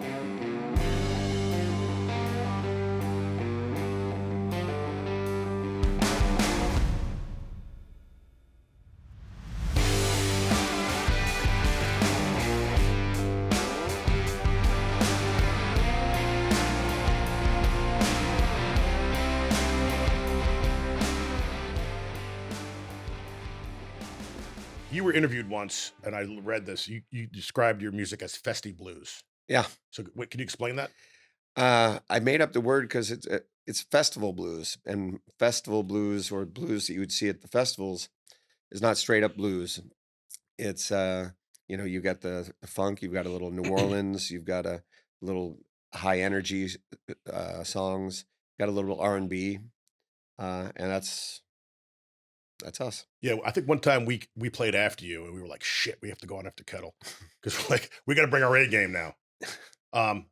You were interviewed once, and I read this. You described your music as festy blues. Yeah. So wait, can you explain that? I made up the word because it's festival blues, and festival blues, or blues that you would see at the festivals, is not straight up blues. It's you got the funk, you've got a little New Orleans, you've got a little high energy songs, got a little R&B, and that's us. Yeah, I think one time we played after you, and we were like, "Shit, we have to go on after Kettle," because we're like, we got to bring our A game now.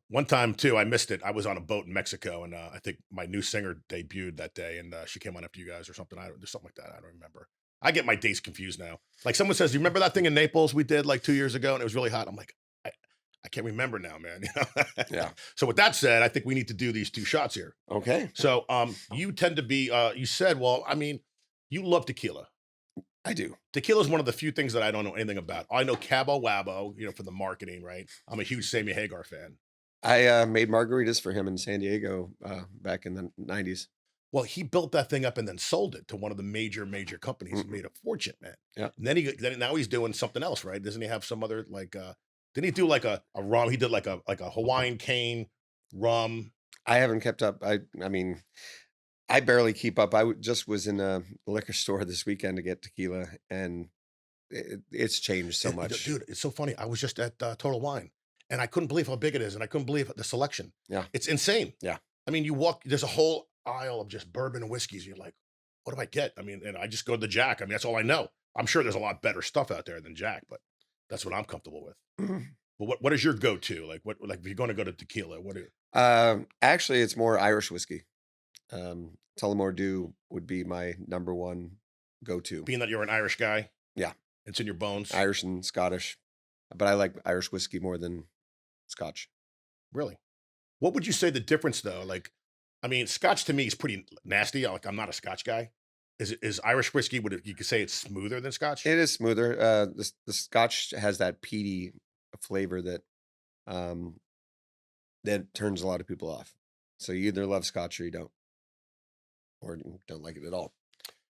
One time too, I missed it. I was on a boat in Mexico, and I think my new singer debuted that day, and she came on after you guys or something. There's something like that. I don't remember. I get my dates confused now. Like someone says, "Do you remember that thing in Naples we did like 2 years ago, and it was really hot?" I'm like, I can't remember now, man. Yeah. So with that said, I think we need to do these 2 shots here. Okay. So you tend to be you said, well, I mean, you love tequila. I do. Tequila is one of the few things that I don't know anything about. I know Cabo Wabo, for the marketing, right? I'm a huge Sammy Hagar fan. I made margaritas for him in San Diego back in the 90s. Well, he built that thing up and then sold it to one of the major companies and Mhm. made a fortune, man. Yeah. And then now he's doing something else, right? Doesn't he have some other like didn't he do like a rum? He did like a Hawaiian cane rum. I haven't kept up. I mean, I barely keep up. Just was in a liquor store this weekend to get tequila, and it's changed so much. Dude, it's so funny. I was just at Total Wine and I couldn't believe how big it is and I couldn't believe the selection. Yeah, It's insane. yeah. I mean, you walk, there's a whole aisle of just bourbon and whiskeys. And you're like, what do I get? I mean, and I just go to the Jack. I mean, that's all I know. I'm sure there's a lot better stuff out there than Jack, but that's what I'm comfortable with. Mhm. But what is your go-to? Like like if you're going to go to tequila, what do Actually, it's more Irish whiskey. Tullamore Dew would be my number one go-to. being that you're an Irish guy, Yeah, it's in your bones. Irish and Scottish, but I like Irish whiskey more than Scotch. Really? What would you say the difference though? Like, I mean, Scotch to me is pretty nasty. Like, I'm not a Scotch guy. Is Irish whiskey? You could say it's smoother than Scotch? It is smoother. The Scotch has that peaty flavor um, that turns a lot of people off. So you either love Scotch or you don't like it at all.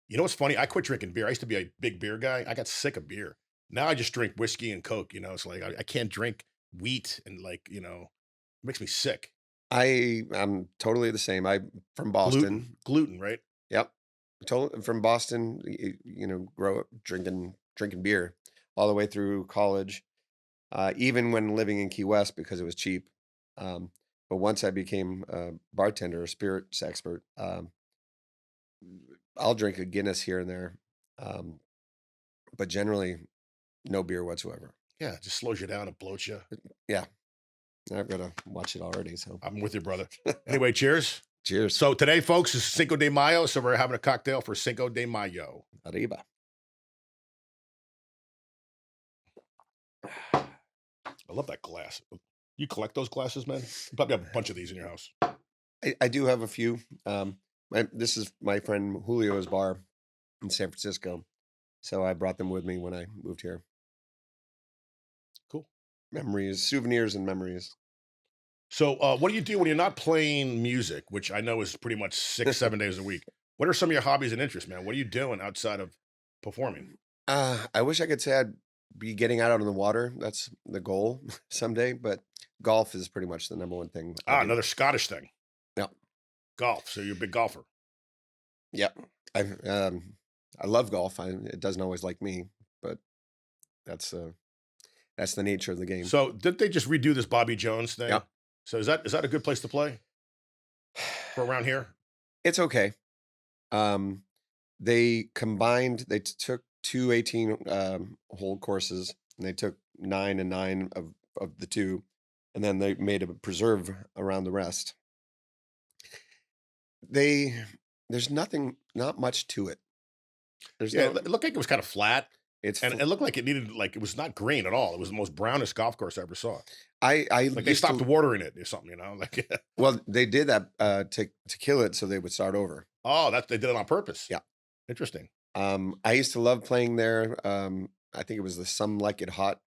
You know what's funny? I quit drinking beer. I used to be a big beer guy. I got sick of beer. Now I just drink whiskey and Coke. You know, it's like I can't drink wheat and like it makes me sick. I'm totally the same. I from Boston. Gluten, right? Yep, totally from Boston. Grow up drinking beer all the way through college. Even when living in Key West because it was cheap. Um, but once I became a bartender, a spirits expert, I'll drink a Guinness here and there, um, but generally no beer whatsoever. Yeah, it just slows you down and bloats you. Yeah, I've got to watch it already. So I'm with you, brother. Anyway, cheers. cheers, So today, folks, is Cinco de Mayo. So we're having a cocktail for Cinco de Mayo. arriba. I love that glass. You collect those glasses, man? You probably have a bunch of these in your house. I do have a few. This is my friend Julio's bar in San Francisco, so I brought them with me when I moved here. Cool. Memories, souvenirs, and memories. So, what do you do when you're not playing music, which I know is pretty much 6, 7 days a week? What are some of your hobbies and interests, man? What are you doing outside of performing? I wish I could say I'd be getting out on the water. That's the goal someday, but golf is pretty much the number one thing I Ah, do. another Scottish thing, Yeah, golf. So you're a big golfer. yeah. I I love golf. It doesn't always like me, but that's uh that's the nature of the game. So didn't they just redo this Bobby Jones thing? Yeah, So is that a good place to play for around here? it's okay. Um, they combined. They took two 18 hole courses, and they took 9 and 9 of the two, and then they made a preserve around the rest. They there's not much to it. There's Yeah, no it looked like it was kind of flat, it's and fl it looked like it needed like it was not green at all. It was the most brownest golf course I ever saw. I Like they used stopped to watering it or something, you know? Like, well, they did that, to kill it so they would start over. oh, that they did it on purpose. Yeah. Interesting. I used to love playing there. I think it was the Some Like It Hot,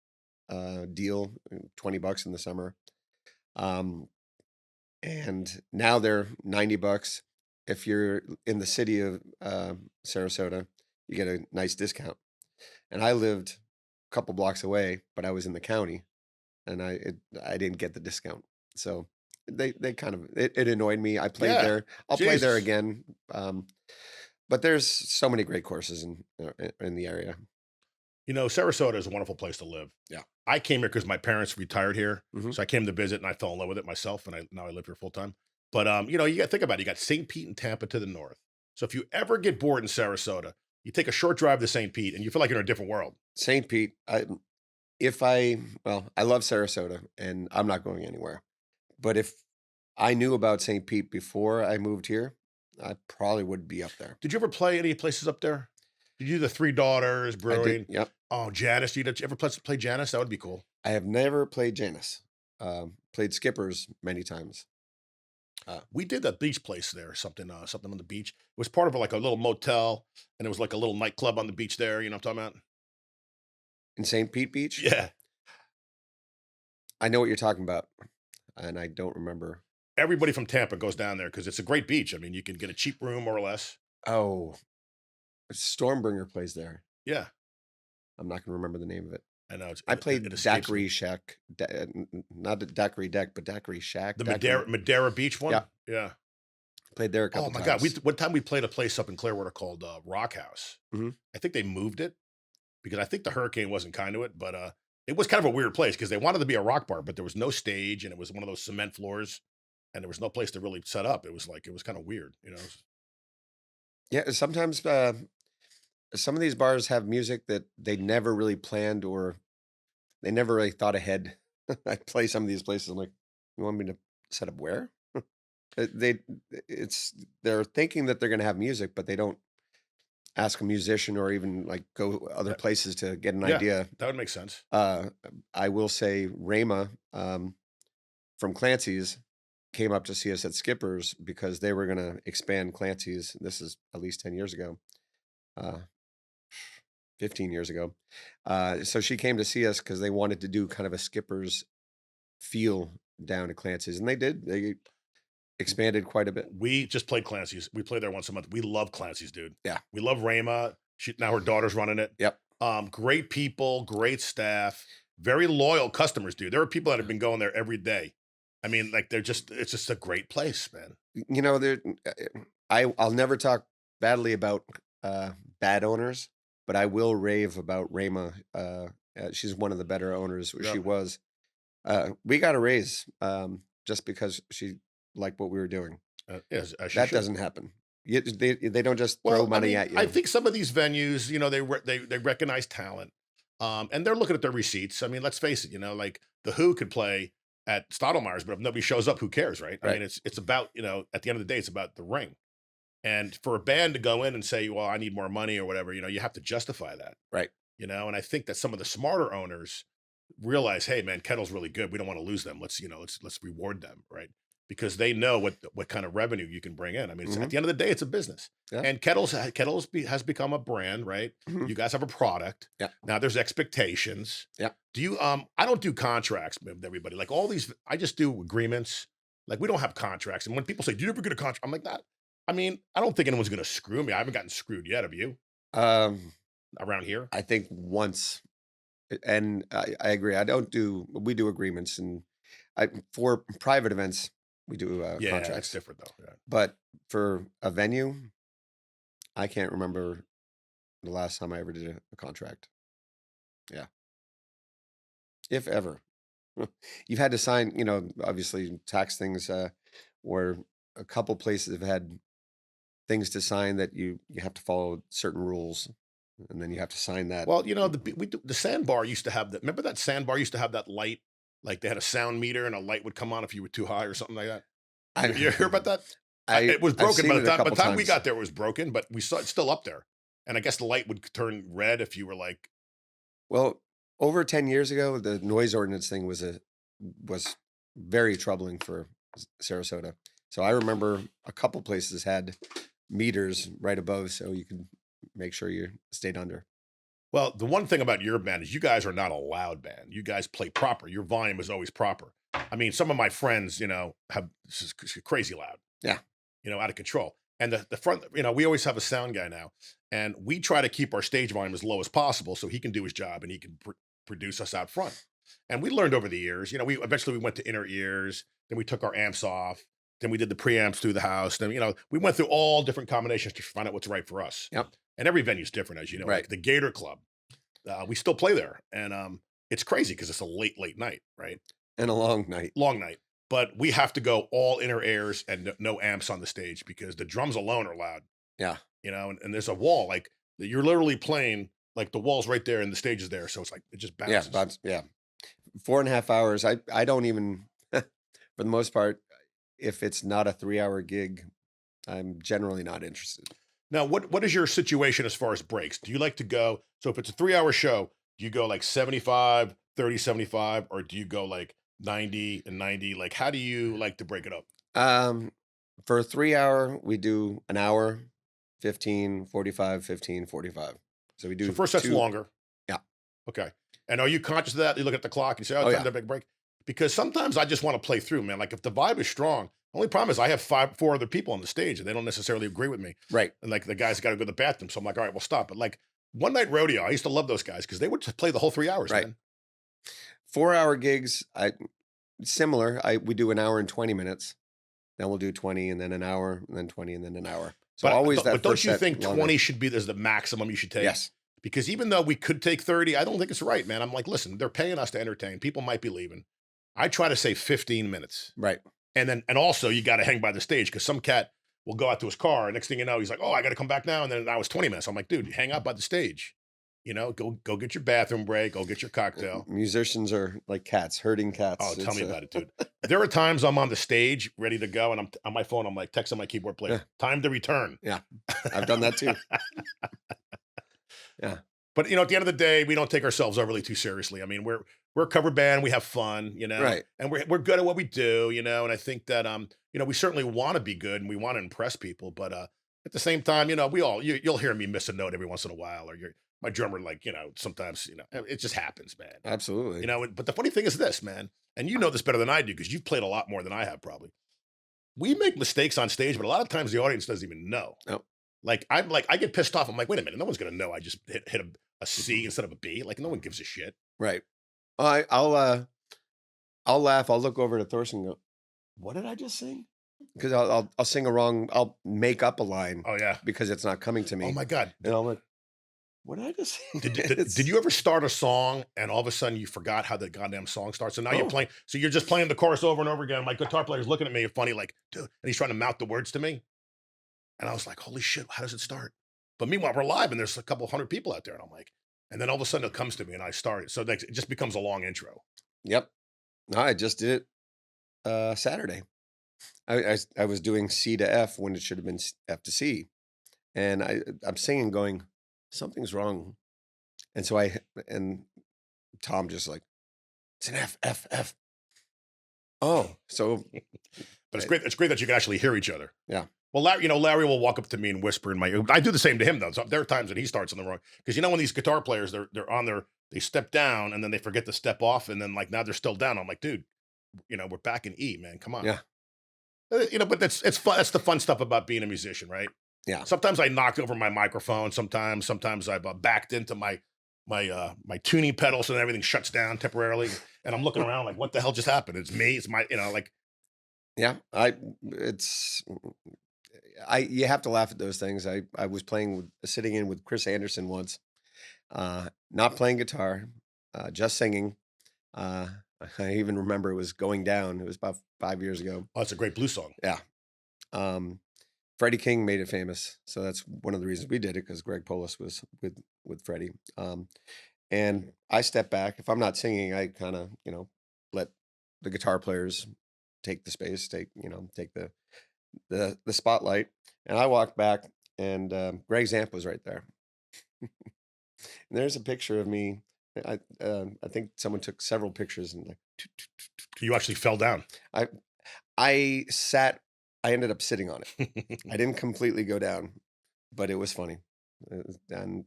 deal, $20 in the summer. Um, and now they're $90. If you're in the city of, Sarasota, you get a nice discount. And I lived a couple blocks away, but I was in the county, and I didn't get the discount. So they kind of it annoyed me. I played Yeah. there. I'll play there Jesus. again. But there's so many great courses in the area. Sarasota is a wonderful place to live. Yeah. I came here because my parents retired here, Mhm. so I came to visit and I fell in love with it myself, and now I live here full time. But you got to think about it. You got St. Pete and Tampa to the north. So if you ever get bored in Sarasota, you take a short drive to St. Pete, and you feel like you're in a different world. St. Pete, if I well, I love Sarasota and I'm not going anywhere. But if I knew about St. Pete before I moved here, I probably would be up there. Did you ever play any places up there? Did you do the Three Daughters I did, Brewing? yep. Oh, Janice. Did you ever play Janice? That would be cool. I have never played Janus. Played Skippers many times. We did that beach place there, something on the beach. It was part of like a little motel, and it was like a little nightclub on the beach there. You know what I'm talking about? In St. Pete Beach, Yeah. I know what you're talking about, and I don't remember. Everybody from Tampa goes down there because it's a great beach. I mean, you can get a cheap room more or less. Oh, Stormbringer plays there. Yeah, I'm not gonna remember the name of it. I know I it played escapes me. Daiquiri Shack, not the Daiquiri Deck, but Daiquiri Shack. The Daiquiri, Madeira Beach yeah, one. Yeah. played there a Oh couple my God, we times. one time we played a place up in Clearwater called Rock House. Mhm. I think they moved it because I think the hurricane wasn't kind to it, but it was kind of a weird place because they wanted to be a rock bar, but there was no stage and it was one of those cement floors, and there was no place to really set up. It was like it was kind of weird, you know. Yeah, sometimes some of these bars have music that they never really planned or they never really thought ahead. I play some of these places. I'm like, you want me to set up where? They, it's they're thinking that they're going to have music, but they don't ask a musician or even like go other That, places to get an yeah, idea. that would make sense. Uh, I will say, Rama from Clancy's came up to see us at Skipper's because they were going to expand Clancy's. This is at least 10 years ago. Uh, 15 years ago. So she came to see us because they wanted to do kind of a Skipper's feel down at Clancy's, and they did. They expanded quite a bit. We just played Clancy's. We play there once a month. We love Clancy's, dude. Yeah. We love Rama. Now her daughter's running it. Yep. Great people, great staff, very loyal customers, dude. There are people that have been going there every day. I mean, like it's just a great place, man. You know, I'll never talk badly about bad owners, but I will rave about Rama. She's one of the better owners. She Yep. was. We got a raise just because she liked what we were doing. Yes, as she That should. doesn't happen. They don't just throw Well, I money mean, at I you. think some of these venues, you know, they recognize talent, and they're looking at their receipts. I mean, let's face it, you know, like the Who could play at Stottlemyre's, but if nobody shows up, who cares, right? I Right. mean, it's about, you know, at the end of the day, it's about the ring. And for a band to go in and say, well, I need more money or whatever, you know, you have to justify that, Right. you know. And I think that some of the smarter owners realize, hey, man, Kettle's really good. We don't want to lose them. Let's, you know, let's reward them, right? Because they know what kind of revenue you can bring in. I mean, at Hmm. the end of the day, it's a business. Yeah. And has become a brand, right? Hmm. You guys have a product. Yeah. Now there's expectations. Yeah. Do you I don't do contracts with everybody. Like all these, I just do agreements. Like we don't have contracts. And when people say, "Do you ever get a contract?" I'm like, that. I mean, I don't think anyone's gonna screw me. I haven't gotten screwed yet. Have you Um, around here? I think once, and I agree. I don't do. We do agreements, and for private events we do Yeah, it's contracts. different though. Yeah. But for a venue, I can't remember the last time I ever did a contract. Yeah, if ever. You've had to sign. You know, obviously tax things. Where a couple places have had things to sign that you have to follow certain rules, and then you have to sign that. Well, you know, the sandbar used to have that. Remember that sandbar used to have that light? Like they had a sound meter and a light would come on if you were too high or something like that. I You hear about that? It was I've broken seen by it a by couple the time we times. got there. It was broken, but we saw it's still up there. And I guess the light would turn red if you were like, Well, over 10 years ago, the noise ordinance thing was very troubling for Sarasota. So I remember a couple places had meters right above so you could make sure you stayed under. well, the one thing about your band is you guys are not a loud band. You guys play proper. Your volume is always proper. I mean, some of my friends, you know, have this is crazy loud. Yeah. You know, out of control. And the front, you know, we always have a sound guy now, and we try to keep our stage volume as low as possible so he can do his job and he can produce us out front. And we learned over the years, you know, we eventually we went to inner ears, then we took our amps off, then we did the preamps through the house. Then, you know, we went through all different combinations to find out what's right for us. Yep. And every venue's different, as you know, Right. like the Gator Club. We still play there, and it's crazy because it's a late night, right? And a long night. Long night. But we have to go all inner airs and no amps on the stage because the drums alone are loud, Yeah. you know, and there's a wall like you're literally playing like the wall's right there and the stage is there. So it's like it just Yeah. bounces. Yeah. 4.5 hours. I don't even, for the most part, if it's not a 3 hour gig, I'm generally not interested. Now, what is your situation as far as breaks? Do you like to go? So if it's a 3 hour show, do you go like 75, 30, 75, or do you go like 90 and 90? Like, how do you like to break it up? Um, for a 3 hour, we do an hour, 15, 45, 15, 45. So we So do first that's two. longer. Yeah. Okay. And are you conscious of that? You look at the clock and say, oh, Oh, time yeah. to take a break. Because sometimes I just want to play through, man. Like if the vibe is strong, Only problem is I have 4 other people on the stage, and they don't necessarily agree with me. Right, And like the guys got to go to the bathroom, so I'm like, all right, we'll stop. But like one night rodeo, I used to love those guys because they would just play the whole 3 hours, right. man. 4-hour gigs, similar. We do an hour and 20 minutes. Then we'll do 20 and then an hour and then 20 and then an hour. So always But that don't first you set think longer. 20 should be there's the maximum you should take? Yes. Because even though we could take 30, I don't think it's right, man. I'm like, listen, they're paying us to entertain. People might be leaving. I try to say 15 minutes. Right. And also you got to hang by the stage because some cat will go out to his car. And next thing you know, he's like, oh, I got to come back now. And then that was 20 minutes. I'm like, dude, hang out by the stage. You know, go get your bathroom break. Go get your cocktail. Musicians are like cats, herding cats. Oh, tell It's me about it, dude. There are times I'm on the stage ready to go, and I'm on my phone. I'm like texting my keyboard yeah, player, time to return. yeah. I've done that too. Yeah. But at the end of the day, we don't take ourselves overly too seriously. I mean, we're a cover band. We have fun, Right. and we're good at what we do, And I think that we certainly want to be good and we want to impress people. But at the same time, you'll hear me miss a note every once in a while, or my drummer, like sometimes it just happens, man. Absolutely. But the funny thing is this, man, and you know this better than I do because you've played a lot more than I have probably. We make mistakes on stage, but a lot of times the audience doesn't even know. Oh, I get pissed off. I'm like, wait a minute, no one's gonna know I just hit a C instead of a B. Like, no one gives a shit. right. I'll laugh. I'll look over to Thorson and go, "What did I just sing?" Because I'll sing a wrong. I'll make up a line Oh yeah. because it's not coming to Oh me, my god. and I'm like, "What did I just sing?" Did you ever start a song and all of a sudden you forgot how the goddamn song starts? So now you're Oh, playing. So you're just playing the chorus over and over again. My guitar player's looking at me funny, like, dude, and he's trying to mouth the words to me. And I was like, holy shit, how does it start? But meanwhile, we're live and there's a couple hundred people out there, and I'm like, and then all of a sudden it comes to me and I start it. So like, it just becomes a long intro. yep. No, I just did it Saturday. I was doing C to F when it should have been F to C, and I'm singing, going, something's wrong, and and Tom just like, it's an F F F. Oh, so But it's uh, great. It's great that you can actually hear each other. yeah, Well, Larry will walk up to me and whisper in my ear. I do the same to him though. So there are times that he starts on the wrong because when these guitar players they step down and then they forget to step off and then like now they're still down. I'm like, dude, we're back in E, man. Come on. yeah, But it's fun. That's the fun stuff about being a musician, right? yeah, Sometimes I knocked over my microphone. Sometimes I've backed into my tuning pedals and everything shuts down temporarily. And I'm looking around like, what the hell just happened? It's me. It's my like yeah. It's you have to laugh at those things. I was sitting in with Chris Anderson once, not playing guitar, just singing. Uh, I even remember it was Going Down. It was about 5 years ago. oh, it's a great blues song. Yeah. Um, Freddie King made it famous, so that's one of the reasons we did it because Greg Polis was with Freddie. And I step back. If I'm not singing, I kind of let the guitar players take the space, take the spotlight. And I walked back, and Greg's amp was right there. And there's a picture of me. I think someone took several pictures, and like You actually fell down. I I sat. I ended up sitting on it. I didn't completely go down, but it was funny. And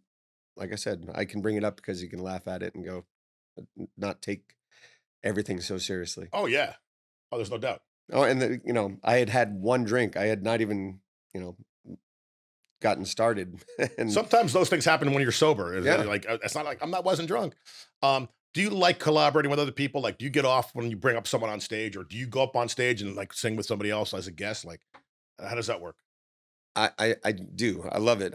like I said, I can bring it up because you can laugh at it and go, not take everything so seriously. Oh yeah. Oh, there's no doubt. Oh, and I had one drink. I had not even, you know, gotten started, and Sometimes those things happen when you're sober. yeah, Like it's not like wasn't drunk. Do you like collaborating with other people? Like, do you get off when you bring up someone on stage, or do you go up on stage and like sing with somebody else as a guest? Like, how does that work? I do. I love it.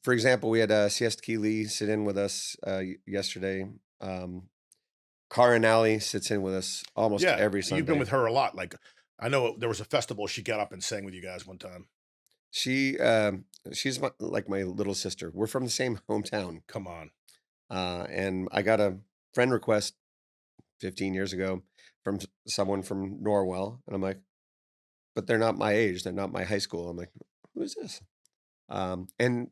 For example, we had Siesta Key Lee sit in with us yesterday. Cara Alley sits in with us almost Yeah, every you've been Sunday. with her a lot. Like, I know there was a festival she got up and sang with you guys one time. She she's like my little sister. We're from the same hometown, Come on. and I got a friend request 15 years ago from someone from Norwell, and I'm like, but they're not my age. They're not my high school. I'm like, who is this? And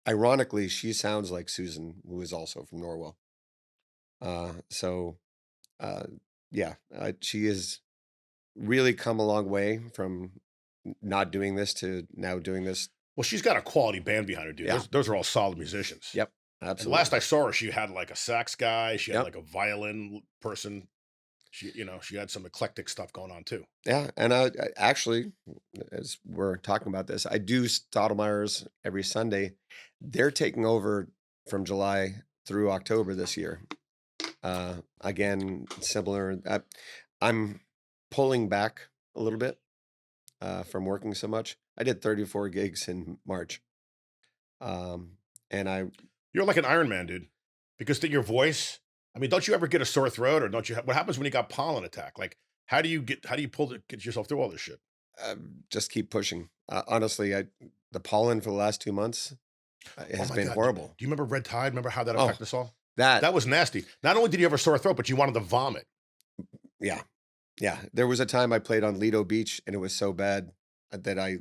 ironically, she sounds like Susan, who is also from Norwell. So uh, yeah, she has really come a long way from not doing this to now doing this. Well, she's got a quality band behind her, dude. Yeah. Those are all solid musicians. Yep. And last Absolutely. I saw her, she had like a sax guy, she had Yep. like a violin person. she had some eclectic stuff going on too. Yeah, and I actually, as we're talking about this, I do Stottlemyre's every Sunday. They're taking over from July through October this year. Again, similar. I'm pulling back a little bit from working so much. I did 34 gigs in March, um, and I You're like an Iron Man, dude, because to your voice. I mean, don't you ever get a sore throat, or don't you? What happens when you got pollen attack? Like, how do you get yourself through all this shit? just keep pushing. Honestly, the pollen for the last 2 months it Oh has my been god, do horrible. you remember Red Tide? Remember how that Oh, affected us all? that That was nasty. Not only did you have a sore throat, but you wanted to vomit. yeah, yeah. There was a time I played on Lido Beach, and it was so bad that I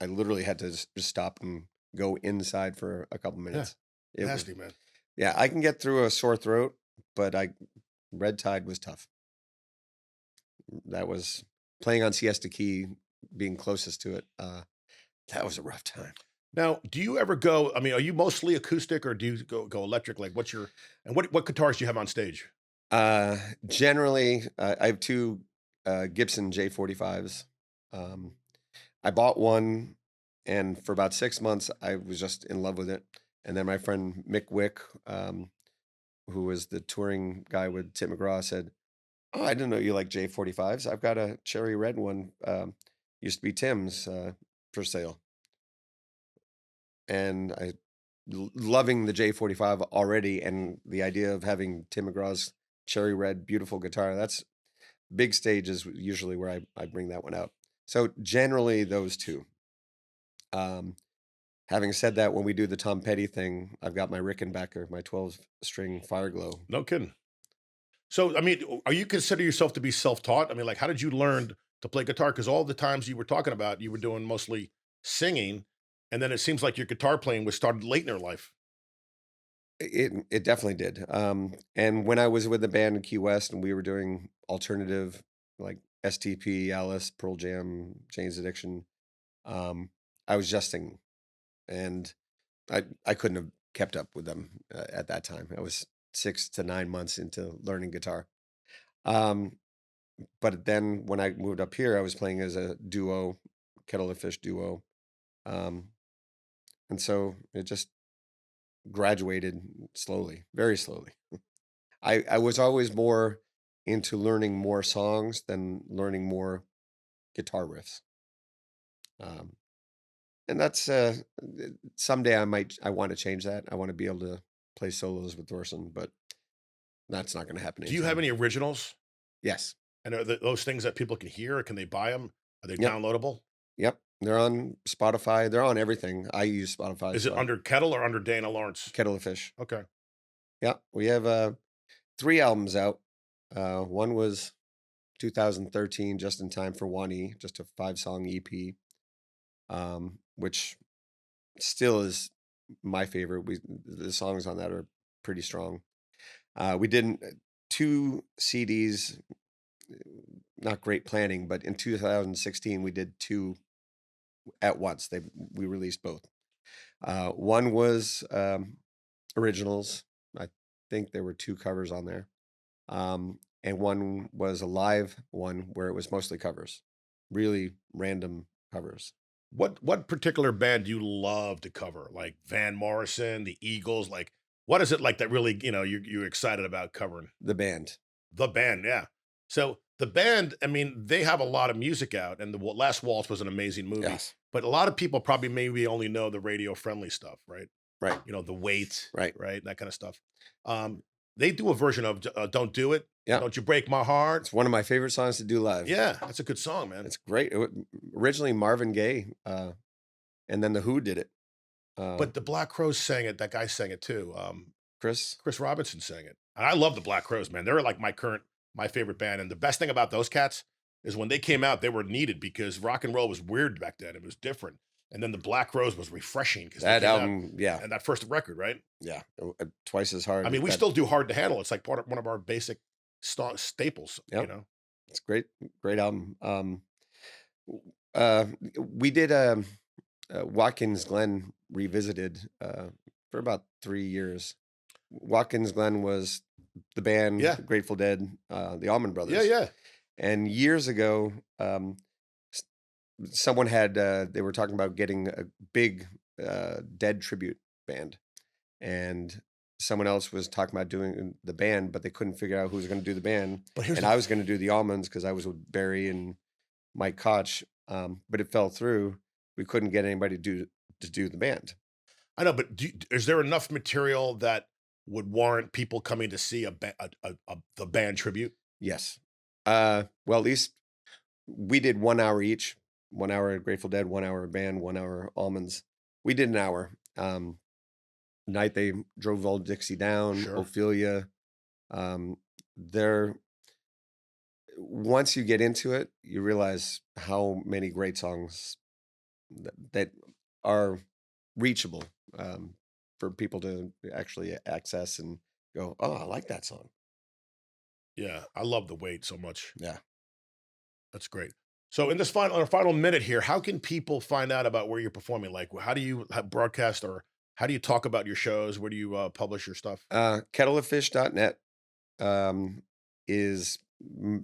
literally had to just stop and go inside for a couple Yeah, minutes. It was nasty, man. yeah. I can get through a sore throat, but I red tide was tough. That was playing on Siesta Key, being closest to it. That was a rough time. Now, do you ever go? I mean, are you mostly acoustic, or do you go electric? Like, what's your and what guitars do you have on stage? Uh, Generally, I have two Gibson J45s. Um, I bought one, and for about 6 months, I was just in love with it. And then my friend Mick Wick, who was the touring guy with Tim McGraw, said, "Oh, I didn't know you like J45s. I've got a cherry red one. Used to be Tim's for sale." And loving the J45 already, and the idea of having Tim McGraw's cherry red, beautiful guitar. That's big stage is usually where I bring that one out. So generally those two. Um, Having said that, when we do the Tom Petty thing, I've got my Rickenbacker, my 12 string Fireglow. No kidding. So, I mean, are you consider yourself to be self-taught? I mean, like, how did you learn to play guitar? Because all the times you were talking about, you were doing mostly singing, and then it seems like your guitar playing was started late in your life. It definitely did. And when I was with the band in Key West and we were doing alternative like STP, Alice, Pearl Jam, Jane's Addiction, um, I was just singing, and I couldn't have kept up with them at that time. I was 6 to 9 months into learning guitar. Um, but then when I moved up here, I was playing as a duo, kettle of fish duo, um, and so it just graduated slowly, very slowly. I was always more into learning more songs than learning more guitar riffs. Um, and that's someday I want to change that. I want to be able to play solos with Thorson, but that's not going to happen Do you have anytime. any originals? Yes. And are those things that people can hear, or can they buy them? Are they Yep. downloadable? Yep. They're on Spotify. They're on everything. I use Spotify, Is it so under Kettle or under Dana Lawrence? kettle of fish. Okay. Yeah. We have 3 albums out. One was 2013, just in time for one E, just a 5 song EP, which still is my favorite. The songs on that are pretty strong. We did two CDs, not great planning, but in 2016 we did two at once. We released both. One was originals. I think there were two covers on there, and one was a live one where it was mostly covers, really random covers. What particular band do you love to cover? Like Van Morrison, the Eagles? Like, what is it like that really, you're excited about covering? The band, The band, yeah. So the band, I mean, they have a lot of music out, and the Last Waltz was an amazing movie. yes, But a lot of people probably maybe only know the radio friendly stuff, right? right, The Weight, right, right? That kind of stuff. They do a version of "Don't Do It," yeah. "Don't You Break My Heart." It's one of my favorite songs to do live. Yeah, that's a good song, man. It's great. Originally Marvin Gaye, and then the Who did it. Uh, But the Black Crows sang it. That guy sang it too. Chris, Chris Robinson sang it. And I love the Black Crows, man. They're like my favorite band. And the best thing about those cats is when they came out, they were needed because rock and roll was weird back then. It was different. And then the Black Crows was refreshing because they that came out album, yeah, and that first record, right? yeah, twice as I hard. mean, we That, still do Hard to Handle. It's like part of one of our basic staples, yep, it's great, great album. Uh, we did Watkins Glen revisited for about 3 years. Watkins Glen was the band, Yeah. the Grateful Dead, the Allman Yeah, Brothers. yeah. And years ago, s- someone had they were talking about getting a big Dead tribute band, and someone else was talking about doing the band, but they couldn't figure out who was going to do the band. But here's And the I th was going to do the Almonds because I was with Barry and Mike Koch, but it fell through. We couldn't get anybody to do the band. I know, but is there enough material that would warrant people coming to see the band tribute? Yes. Well, at least we did 1 hour each. 1 hour Grateful Dead, 1 hour band, 1 hour Almonds. We did an hour. Night they drove Old Dixie Down, Sure. Ophelia. They're once you get into it, you realize how many great songs that are reachable for people to actually access and go, "Oh, I like that song." Yeah, I love the wait so much. Yeah. That's great. So in this final minute here, how can people find out about where you're performing? Like, how do you broadcast, or how do you talk about your shows? Where do you publish your stuff? Kettleoffish.net is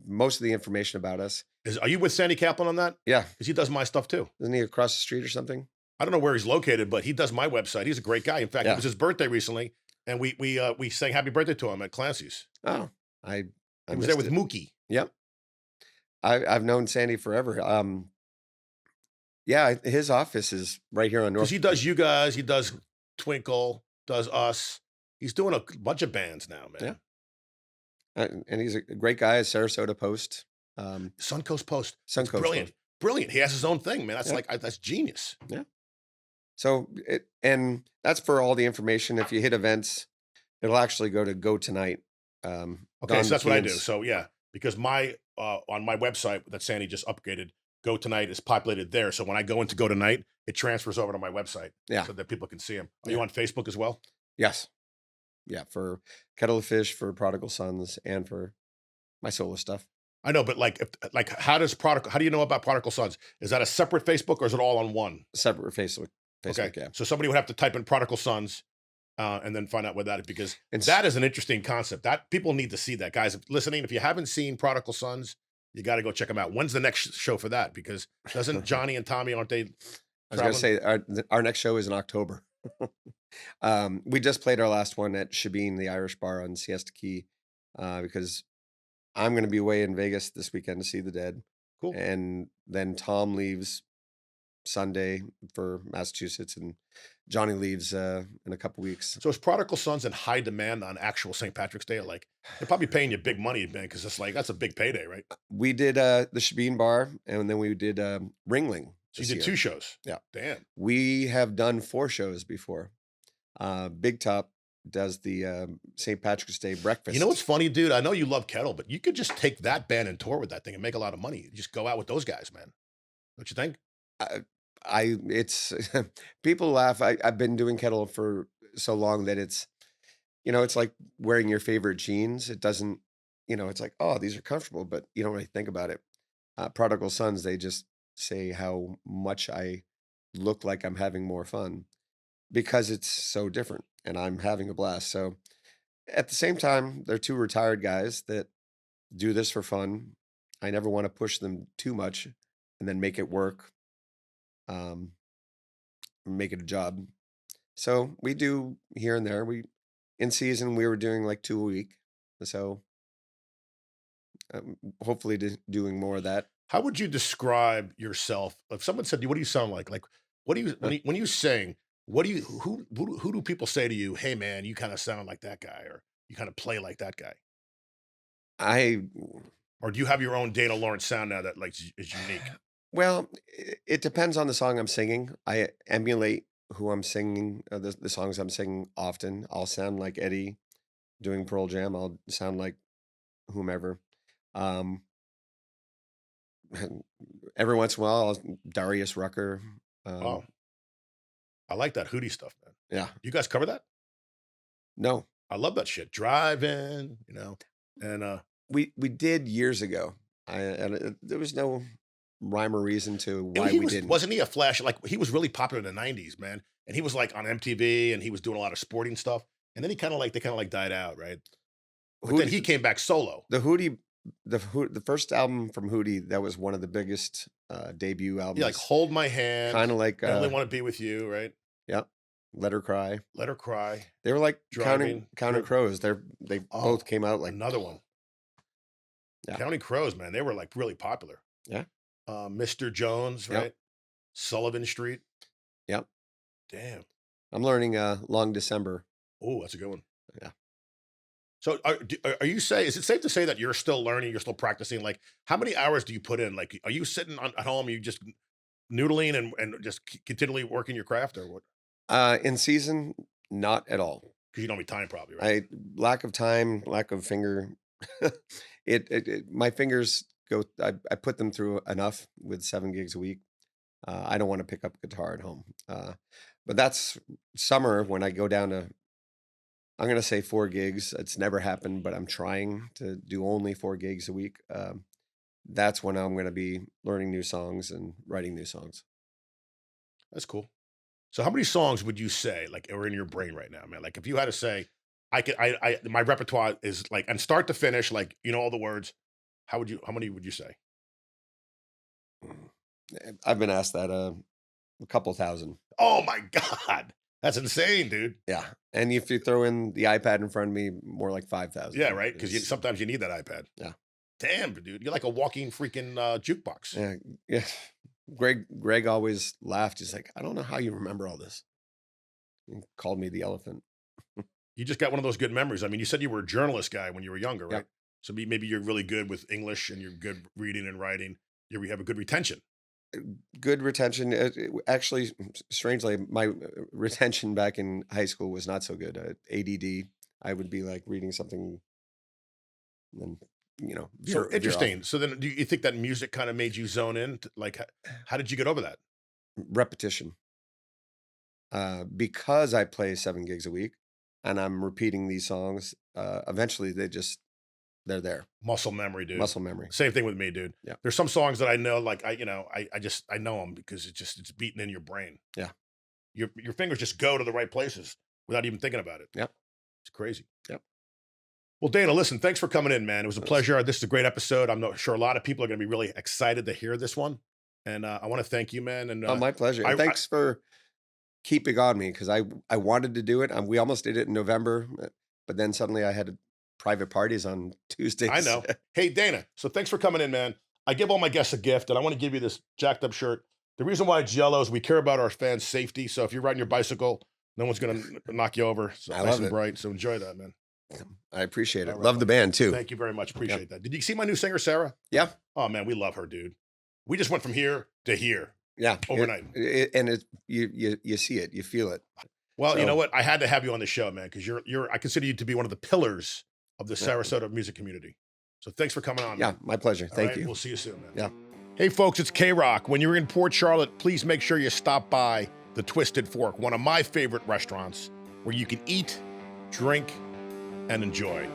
most of the information about us. Are you with Sandy Kaplan on that? Yeah. Because he does my stuff too. Isn't he across the street or something? I don't know where he's located, but he does my website. He's a great guy. In fact, it Yeah. was his birthday recently, and we sang happy birthday to him at Clancy's. Oh, I He was there missed with it. Mookie. Yep. I've known Sandy forever. Yeah, his office is right here on Because North. he does you guys, he does Twinkle, does us. He's doing a bunch of bands now, Yeah, man. and he's a great guy. Sarasota Post, um, Suncoast Post. It's Suncoast brilliant. Post. Brilliant. He has his own thing, man. That's Yeah, like that's genius. yeah. So and that's for all the information. If you hit events, it'll actually go tonight. Okay, Don so that's what I do. McKeon's. So yeah, because my on my website that Sandy just upgraded, Go Tonight is populated there. So when I go into Go Tonight, it transfers over to my website Yeah, so that people can see him. Are yeah, you on Facebook as well? yes, yeah. For Kettle of Fish, for Prodigal Sons, and for my solo stuff. I know, but like, how do you know about Prodigal Sons? Is that a separate Facebook or is it all on one? Separate Facebook. Okay, Facebook, yeah. so somebody would have to type in Prodigal Sons, and then find out what that is, because And that is an interesting concept. That people need to see that, guys. If listening, if you haven't seen Prodigal Sons, you got to go check them out. When's the next show for that? Because doesn't Johnny and Tommy, aren't they I was gonna traveling? say our next show is in October. We just played our last one at Shabine, the Irish bar on Siesta Key, because I'm gonna be away in Vegas this weekend to see the Dead, Cool. and then Tom leaves Sunday for Massachusetts, and Johnny leaves in a couple weeks. So is Prodigal Sons in high demand on actual St. Patrick's Day? Like they're probably paying you big money, man, because it's like that's a big payday, right? We did the Shabine bar, and then we did Ringling So you this did year. two shows. Yeah, Damn. we have done 4 shows before. Big Top does the St. Patrick's Day You know what's breakfast. funny, dude? I know you love Kettle, but you could just take that band and tour with that thing and make a lot of money. You just go out with those guys, man. Don't you think? I, it's people laugh. I've been doing kettle for so long that it's like wearing your favorite jeans. It doesn't, it's like, oh, these are comfortable, but you don't really think about it. Prodigal Sons, they just say how much I look like I'm having more fun because it's so different and I'm having a blast. So at the same time, they're two retired guys that do this for fun. I never want to push them too much and then make it work, um, make it a job. So we do here and there. We in season we were doing like 2 a week. So hopefully doing more of that. How would you describe yourself? If someone said to you, "What do you sound like?" Like, what do you when you sing? What do you who do people say to you? Hey, man, you kind of sound like that guy, or you kind of play like that guy, I or do you have your own Dana Lawrence sound now that like is unique? well, it depends on the song I'm singing. I emulate who I'm singing, the songs I'm singing often. I'll sound like Eddie doing Pearl Jam. I'll sound like whomever. Um, every once in a while, Darius Rucker. Um, Oh, I like that Hootie stuff, man. yeah, You guys cover that? no, I love that shit. Driving, and we did years ago. There was no rhyme or reason to and why he we didn't. wasn't he a flash? Like he was really popular in the '90s, man. And he was like on MTV, and he was doing a lot of sporting stuff. And then they kind of like died out, right? But then Hootie, he came back solo. the Hootie, the first album from Hootie, that was one of the biggest debut Yeah, like albums. Hold My Hand, Kind of like, I Only Want to Be With You, right? yeah, Let Her Cry. Let Her Cry, They were like Driving, Counting Crows. They oh, both came out like, another one. yeah, Counting Crows, man, they were like really popular. yeah, Mr. Jones, yep, right? Sullivan Street. yep. Damn. I'm learning Long December. Oh, that's a good one. Yeah. So are you say, is it safe to say that you're still learning, you're still practicing? Like, how many hours do you put in? Like, are you sitting at home, you just noodling and just continually working your craft, or what? In season, not at all. Because you don't have time probably, right? I Lack of time, lack of finger. My fingers go. I put them through enough with 7 gigs a week. I don't want to pick up guitar at home. But that's summer when I go down to. I'm gonna say 4 gigs. It's never happened, but I'm trying to do only 4 gigs a week. That's when I'm gonna be learning new songs and writing new songs. That's cool. So how many songs would you say like are in your brain right now, man? Like if you had to say, my repertoire is like, and start to finish, like, you know, all the words, how many would you say? I've been asked that a couple thousand. Oh my God. That's insane, dude. Yeah, and if you throw in the iPad in front of me, more like 5,000. Yeah, right. Because It's sometimes you need that iPad. Yeah, Damn, dude. You're like a walking freaking jukebox. yeah, yeah. Greg always laughed. He's like, "I don't know how you remember all this." He called me the elephant. You just got one of those good memories. I mean, you said you were a journalist guy when you were younger, Yeah, right? So maybe you're really good with English and you're good reading and writing. You have a good retention. good retention. Actually, strangely, my retention back in high school was not so good. ADD. I would be like reading something, and then So veer off. interesting. So then, do you think that music kind of made you zone in? Like, how did you get over that? Repetition. Because I play 7 gigs a week, and I'm repeating these songs. Eventually, they're there. Muscle memory, dude. Muscle memory. Same thing with me, dude. Yeah. There's some songs that I know, like I know them because it's beaten in your brain. Yeah. Your fingers just go to the right places without even thinking about it. Yep. It's crazy. Yep. Well, Dana, listen, thanks for coming in, man. It was a That's- pleasure. This is a great episode. I'm not sure a lot of people are going to be really excited to hear this one, and I want to thank you, man. And Oh, my pleasure. I, And I thanks for keeping on me because I wanted to do it. We almost did it in November, but then suddenly I had private parties on Tuesdays. I know. Hey, Dana. So thanks for coming in, man. I give all my guests a gift, and I want to give you this jacked up shirt. The reason why it's yellow is we care about our fans' safety. So if you're riding your bicycle, no one's going to knock you over. So I nice love and it. bright. So enjoy that, man. I appreciate it. All right, Love the buddy. band too. Thank you very much. Yep. Appreciate that. Did you see my new singer, Sarah? Yeah, Oh, man, we love her, dude. We just went from here to here yeah. overnight. And you see it, you feel it. Well, you know So what? I had to have you on the show, man, because I consider you to be one of the pillars of the yeah, Sarasota music community. So thanks for coming on, yeah, man. my pleasure. All Thank right, you. we'll see you soon, man. Yeah. Hey, folks, it's K-Rock. When you're in Port Charlotte, please make sure you stop by the Twisted Fork, one of my favorite restaurants where you can eat, drink, and enjoy.